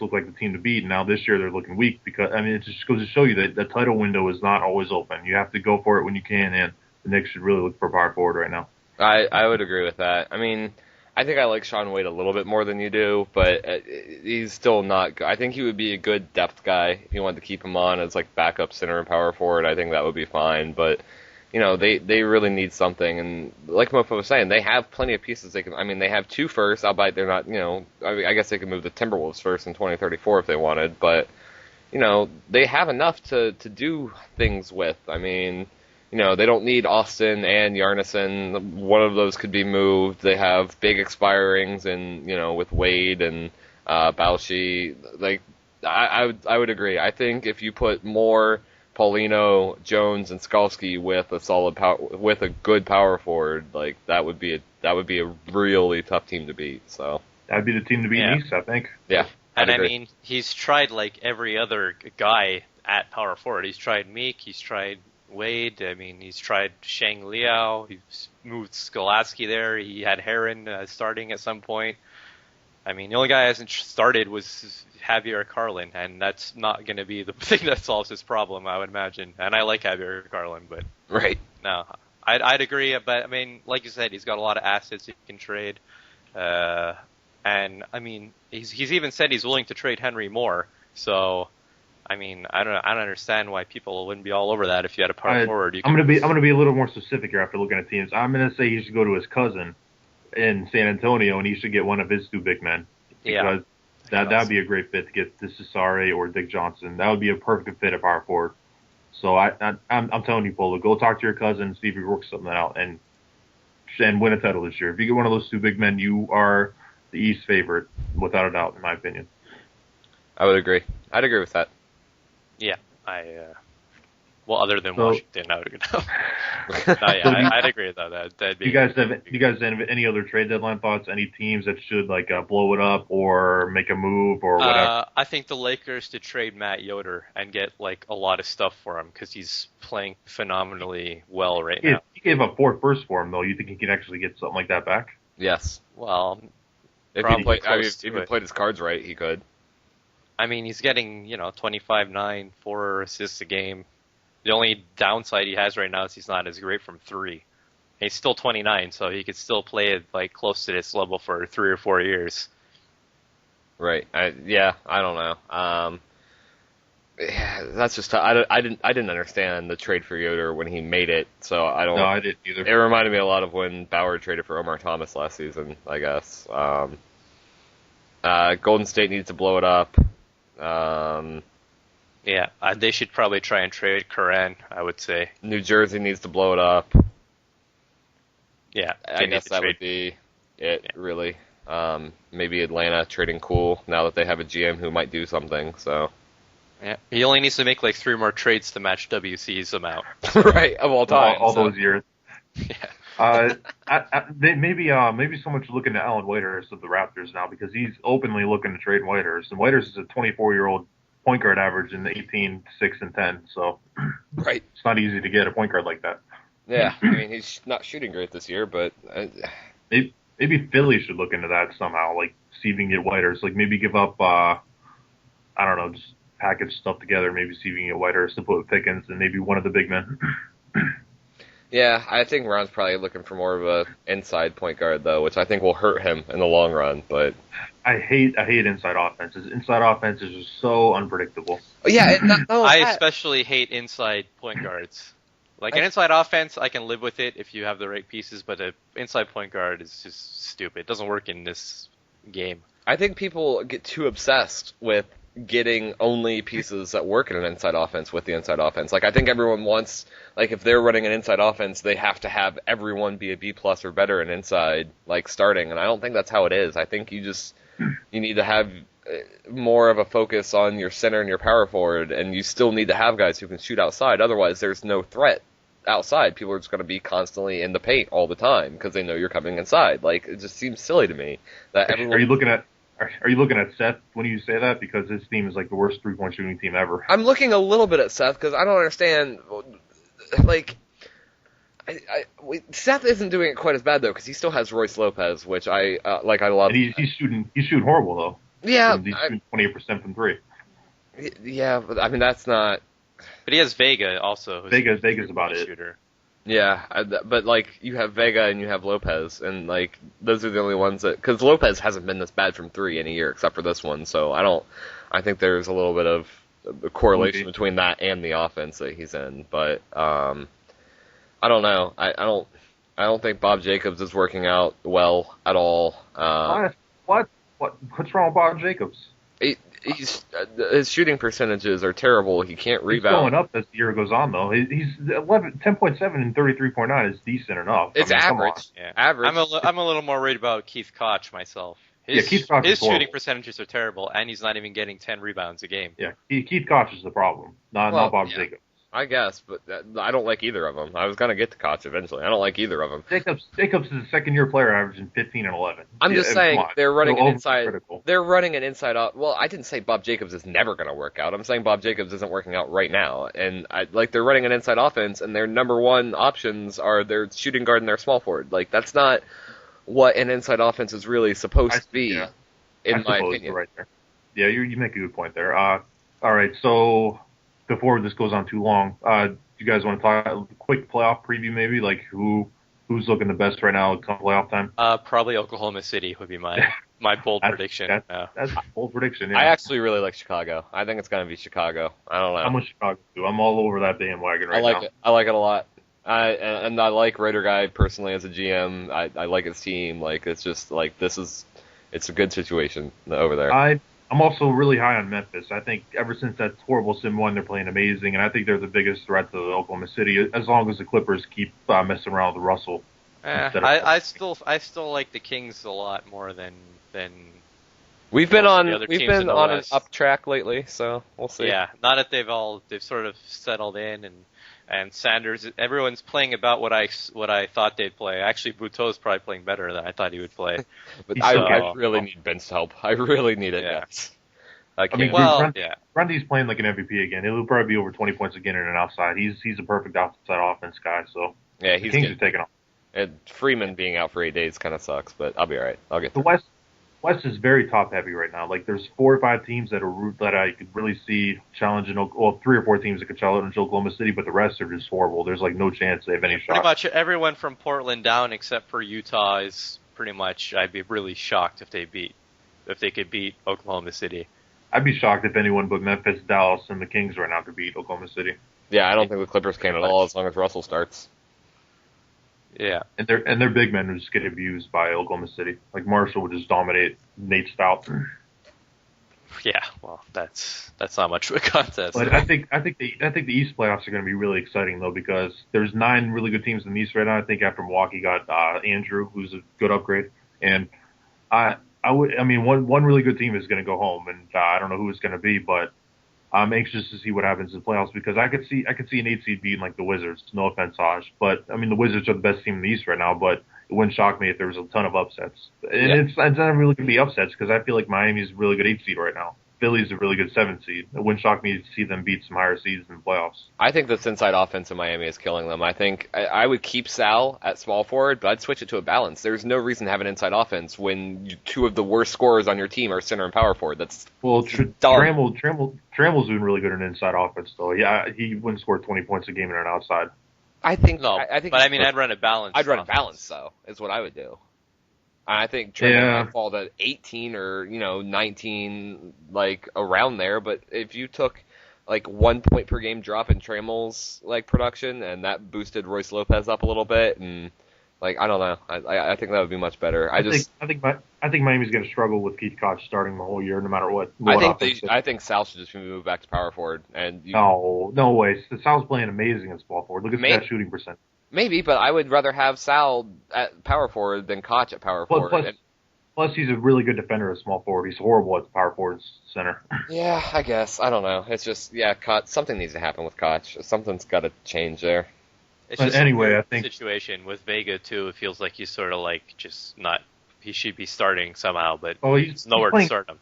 Speaker 2: looked like the team to beat. And now this year they're looking weak because, it just goes to show you that the title window is not always open. You have to go for it when you can, and the Knicks should really look for a power forward right now.
Speaker 3: I would agree with that. I think I like Sean Wade a little bit more than you do, but he's still not good. I think he would be a good depth guy if you wanted to keep him on as like backup center and power forward. I think that would be fine, but they really need something. And like Mofo was saying, they have plenty of pieces. They have 2 firsts, albeit they're not. I guess they could move the Timberwolves first in 2034 if they wanted, but they have enough to do things with. They don't need Austin and Yarnison. One of those could be moved. They have big expirings, and with Wade and Bauchi. I would agree. I think if you put more Paulino, Jones, and Skalski with a good power forward, that would be a really tough team to beat. So
Speaker 2: that'd be the team to beat in East, I think.
Speaker 3: Yeah,
Speaker 1: and he's tried like every other guy at power forward. He's tried Meek. He's tried Wade. He's tried Shang Liao. He's moved Skolasky there. He had Heron starting at some point. The only guy who hasn't started was Javier Carlin, and that's not going to be the thing that solves his problem, I would imagine. And I like Javier Carlin, but
Speaker 3: right.
Speaker 1: No, I'd agree. But like you said, he's got a lot of assets he can trade, and he's even said he's willing to trade Henry Moore. So. I don't understand why people wouldn't be all over that if you had a power forward.
Speaker 2: I'm gonna be a little more specific here after looking at teams. I'm gonna say he should go to his cousin in San Antonio, and he should get one of his 2 big men because that'd be a great fit to get this Cesare or Dick Johnson. That would be a perfect fit at power forward. So I'm telling you, Polo, go talk to your cousin, see if you work something out, and win a title this year. If you get one of those two big men, you are the East favorite, without a doubt, in my opinion.
Speaker 3: I would agree. I'd agree with that.
Speaker 1: Yeah, well, other than Washington, I would agree. I'd agree with that. That'd be.
Speaker 2: Do you guys have any other trade deadline thoughts? Any teams that should blow it up or make a move or whatever?
Speaker 1: I think the Lakers to trade Matt Yoder and get a lot of stuff for him because he's playing phenomenally well right now.
Speaker 2: He gave up 4 firsts for him, though. You think he could actually get something like that back?
Speaker 3: Yes.
Speaker 1: Well,
Speaker 3: if he played his cards right, he could.
Speaker 1: I mean, he's getting 25-9, 4 assists a game. The only downside he has right now is he's not as great from 3. And he's still 29, so he could still play it close to this level for 3 or 4 years.
Speaker 3: Right. I don't know. That's just I didn't understand the trade for Yoder when he made it, so I don't.
Speaker 2: No, I didn't either.
Speaker 3: It reminded me a lot of when Bauer traded for Omar Thomas last season, I guess. Golden State needs to blow it up.
Speaker 1: Yeah, they should probably try and trade Curran, I would say.
Speaker 3: New Jersey needs to blow it up.
Speaker 1: Yeah,
Speaker 3: I guess that would be it, really. Maybe Atlanta trading Cool now that they have a GM who might do something. So
Speaker 1: yeah, he only needs to make 3 more trades to match WC's amount.
Speaker 3: Right, of all time.
Speaker 2: All those years.
Speaker 1: Yeah.
Speaker 2: Maybe someone should look into Alan Waiters of the Raptors now because he's openly looking to trade Waiters. And Waiters is a 24-year-old point guard average in 18, 6, and 10. So
Speaker 3: right,
Speaker 2: it's not easy to get a point guard like that.
Speaker 3: Yeah, I mean he's not shooting great this year, but
Speaker 2: maybe Philly should look into that somehow, see if you can get Waiters. Maybe give up I don't know, just package stuff together. Maybe see if you can get Waiters to put with Pickens and maybe one of the big men.
Speaker 3: Yeah, I think Ron's probably looking for more of a inside point guard though, which I think will hurt him in the long run. But
Speaker 2: I hate inside offenses. Inside offenses are so unpredictable.
Speaker 3: Yeah,
Speaker 1: I especially hate inside point guards. An inside offense, I can live with it if you have the right pieces, but an inside point guard is just stupid. It doesn't work in this game.
Speaker 3: I think people get too obsessed with getting only pieces that work in an inside offense with the inside offense. I think everyone wants, if they're running an inside offense, they have to have everyone be a B+ or better in inside, starting. And I don't think that's how it is. I think you need to have more of a focus on your center and your power forward, and you still need to have guys who can shoot outside. Otherwise, there's no threat outside. People are just going to be constantly in the paint all the time because they know you're coming inside. It just seems silly to me that everyone.
Speaker 2: Are you looking at Seth when you say that? Because his team is the worst 3-point shooting team ever.
Speaker 3: I'm looking a little bit at Seth because I don't understand. Seth isn't doing it quite as bad though because he still has Royce Lopez, which I love.
Speaker 2: And he's shooting horrible though.
Speaker 3: Yeah,
Speaker 2: he's shooting 28% from 3.
Speaker 3: Yeah, but I mean that's not.
Speaker 1: But he has Vega also.
Speaker 2: Vega's about it.
Speaker 1: Shooter.
Speaker 3: Yeah, but you have Vega and you have Lopez, and those are the only ones that because Lopez hasn't been this bad from 3 in a year except for this one, so I think there's a little bit of a correlation between that and the offense that he's in, but I don't know. I don't think Bob Jacobs is working out well at all.
Speaker 2: What's wrong with Bob Jacobs?
Speaker 3: His shooting percentages are terrible. He can't rebound.
Speaker 2: He's going up as the year goes on, though. He's 10.7 and 33.9 is decent enough.
Speaker 3: It's average. Yeah. Average.
Speaker 1: I'm a little more worried about Keith Koch myself.
Speaker 2: Keith Koch
Speaker 1: his shooting percentages are terrible, and he's not even getting 10 rebounds a game.
Speaker 2: Yeah, Keith Koch is the problem, not Bob Jacobs.
Speaker 3: I guess, but I don't like either of them. I was going to get to Koch eventually. I don't like either of them.
Speaker 2: Jacobs is a second-year player averaging 15 and 11.
Speaker 3: I'm just saying they're running an inside. They're running an inside out. Well, I didn't say Bob Jacobs is never going to work out. I'm saying Bob Jacobs isn't working out right now, and they're running an inside offense, and their number one options are their shooting guard and their small forward. That's not what an inside offense is really supposed to be, in my opinion.
Speaker 2: Right there. Yeah, you make a good point there. All right, so. Before this goes on too long, you guys want to talk a quick playoff preview maybe? Who's looking the best right now come playoff time?
Speaker 1: Probably Oklahoma City would be my bold prediction.
Speaker 2: That's a bold prediction, yeah.
Speaker 3: I actually really like Chicago. I think it's going to be Chicago. I don't know.
Speaker 2: I'm with Chicago, too. I'm all over that bandwagon right now.
Speaker 3: I like it a lot. I like Raider Guy personally as a GM. I like his team. It's just, it's a good situation over there.
Speaker 2: I'm also really high on Memphis. I think ever since that horrible Sim 1, they're playing amazing, and I think they're the biggest threat to Oklahoma City as long as the Clippers keep messing around with Russell. Instead of
Speaker 1: I still like the Kings a lot more than
Speaker 3: We've been
Speaker 1: most of
Speaker 3: on
Speaker 1: the other
Speaker 3: we've
Speaker 1: teams in
Speaker 3: been
Speaker 1: the
Speaker 3: on an
Speaker 1: West.
Speaker 3: up track lately, so we'll see.
Speaker 1: Yeah, now that they've sort of settled in, and Sanders, everyone's playing about what I thought they'd play. Actually, Buteau's probably playing better than I thought he would play.
Speaker 3: But
Speaker 2: He's
Speaker 3: I,
Speaker 2: so
Speaker 3: I
Speaker 2: good.
Speaker 3: really need Ben's help. I really need it,
Speaker 1: Yeah.
Speaker 3: guys.
Speaker 2: I mean,
Speaker 1: Well, yeah.
Speaker 2: Grundy's playing like an MVP again. He'll probably be over 20 points again in an outside. He's a perfect outside offense guy. So
Speaker 3: Yeah,
Speaker 2: the
Speaker 3: he's
Speaker 2: Kings
Speaker 3: good.
Speaker 2: are taking off.
Speaker 3: And Freeman being out for 8 days kind of sucks, but I'll be all right. I'll get
Speaker 2: The
Speaker 3: through.
Speaker 2: West is very top heavy right now. Like there's 4 or 5 teams that I could really see challenging. Well, 3 or 4 teams that could challenge Oklahoma City, but the rest are just horrible. There's like no chance they have any
Speaker 1: Pretty
Speaker 2: shot.
Speaker 1: much everyone from Portland down except for Utah is pretty much. I'd be really shocked if they could beat Oklahoma City.
Speaker 2: I'd be shocked if anyone but Memphis, Dallas, and the Kings right now could beat Oklahoma City.
Speaker 3: Yeah, I don't think the Clippers can at all as long as Russell starts.
Speaker 1: Yeah.
Speaker 2: And their big men would just get abused by Oklahoma City. Like Marshall would just dominate Nate Stout.
Speaker 1: Yeah. Well, that's not much of a contest.
Speaker 2: But I think the East playoffs are going to be really exciting though because there's 9 really good teams in the East right now. I think after Milwaukee got Andrew, who's a good upgrade, and one really good team is going to go home, and I don't know who it's going to be, but I'm anxious to see what happens in the playoffs because I could see an 8 seed beating like the Wizards. No offense, Haj, but I mean the Wizards are the best team in the East right now. But it wouldn't shock me if there was a ton of upsets. And it's not really going to be upsets because I feel like Miami's a really good 8 seed right now. Philly's a really good 7 seed. It wouldn't shock me to see them beat some higher seeds in the playoffs.
Speaker 3: I think this inside offense in Miami is killing them. I think I would keep Sal at small forward, but I'd switch it to a balance. There's no reason to have an inside offense when 2 of the worst scorers on your team are center and power forward. That's
Speaker 2: Trammell's doing really good in inside offense though. Yeah, he wouldn't score 20 points a game in an outside.
Speaker 3: I think
Speaker 1: no,
Speaker 3: I think
Speaker 1: but I mean, I'd run a balance.
Speaker 3: I'd run a balance though. Is what I would do. I think Trammell might fall to 18 or 19, like around there. But if you took like 1 point per game drop in Trammell's like production, and that boosted Royce Lopez up a little bit, and like I don't know, I think that would be much better. I
Speaker 2: think Miami's going to struggle with Keith Koch starting the whole year, no matter what.
Speaker 3: I think Sal should just move back to power forward. And
Speaker 2: no way. Sal's playing amazing at small forward. Look at that shooting percent.
Speaker 3: Maybe, but I would rather have Sal at power forward than Koch at power forward.
Speaker 2: Plus, he's a really good defender at small forward. He's horrible at the power forward center.
Speaker 3: Yeah, I guess. I don't know. It's just, Koch, something needs to happen with Koch. Something's got to change there.
Speaker 1: It's
Speaker 2: but
Speaker 1: just
Speaker 2: anyway,
Speaker 1: a
Speaker 2: I think
Speaker 1: situation with Vega too. It feels like he's sort of like just not. He should be starting somehow, but
Speaker 2: he's
Speaker 1: nowhere to start him.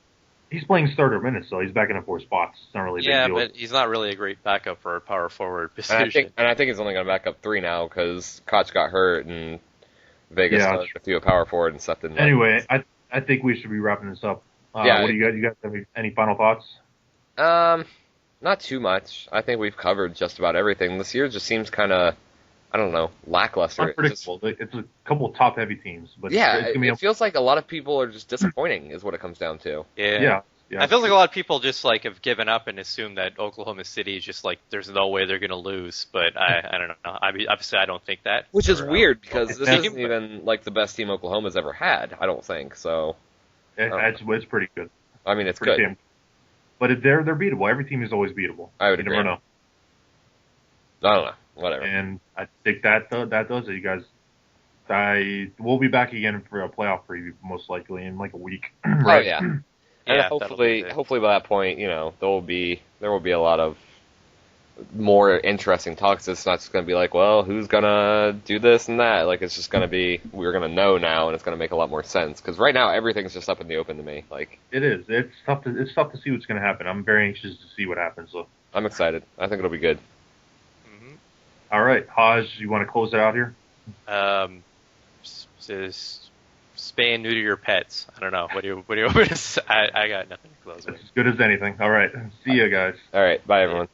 Speaker 2: He's playing starter minutes, though. He's backing up 4 spots. It's not really a big deal.
Speaker 1: But he's not really a great backup for a power forward position.
Speaker 3: And I think he's only going to back up 3 now because Koch got hurt and Vegas started to do a power forward and stuff.
Speaker 2: Anyway, I think we should be wrapping this up. What do you guys have any final thoughts?
Speaker 3: Not too much. I think we've covered just about everything. This year just seems kind of, I don't know, lackluster.
Speaker 2: Unpredictable. It's a couple of top-heavy teams, but
Speaker 3: it feels like a lot of people are just disappointing, is what it comes down to.
Speaker 1: Yeah. I feel like a lot of people just like have given up and assume that Oklahoma City is just like there's no way they're going to lose. But I don't know. I mean, obviously, I don't think that.
Speaker 3: Which is weird because this isn't even like the best team Oklahoma's ever had. I don't think so.
Speaker 2: It's pretty good.
Speaker 3: I mean, it's good.
Speaker 2: But they're beatable. Every team is always beatable.
Speaker 3: I would agree.
Speaker 2: Never know.
Speaker 3: I don't know. Whatever.
Speaker 2: And I think that does it, you guys. We'll be back again for a playoff preview most likely in like a week. Right?
Speaker 3: Oh yeah. And hopefully by that point, there will be a lot of more interesting talks. It's not just going to be like, well, who's gonna do this and that. Like it's just going to be we're going to know now, and it's going to make a lot more sense. Because right now everything's just up in the open to me. Like
Speaker 2: it is. It's tough to see what's going to happen. I'm very anxious to see what happens. So
Speaker 3: I'm excited. I think it'll be good.
Speaker 2: Mm-hmm. All right, Haj, you want to close it out here?
Speaker 1: Spay and neuter your pets. I don't know. What do you want me to say? I got nothing to close with.
Speaker 2: As good as anything. All right. See you guys.
Speaker 3: All right. Bye, everyone.